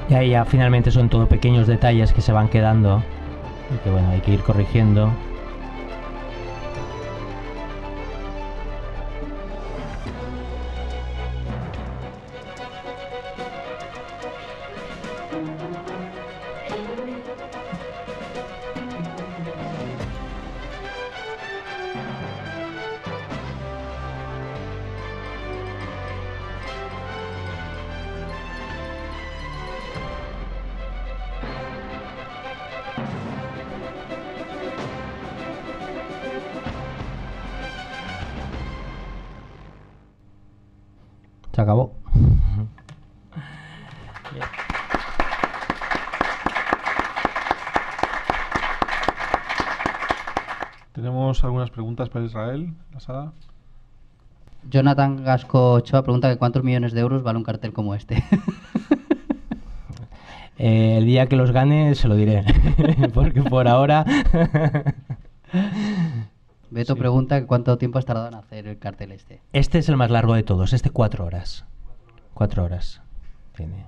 Y ahí ya finalmente son todo pequeños detalles que se van quedando y que bueno, hay que ir corrigiendo. Se acabó. Tenemos algunas preguntas para Israel, la sala. Jonathan Gasco Ochoa pregunta que cuántos millones de euros vale un cartel como este. El día que los gane se lo diré, porque por ahora... Beto pregunta que cuánto tiempo has tardado en hacer el cartel este. Este es el más largo de todos, 4 horas. 4 horas tiene.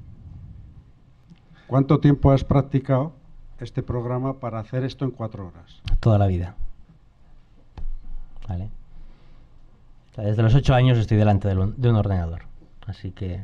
¿Cuánto tiempo has practicado este programa para hacer esto en 4 horas? Toda la vida. ¿Vale? O sea, desde los 8 años estoy delante de un ordenador. Así que...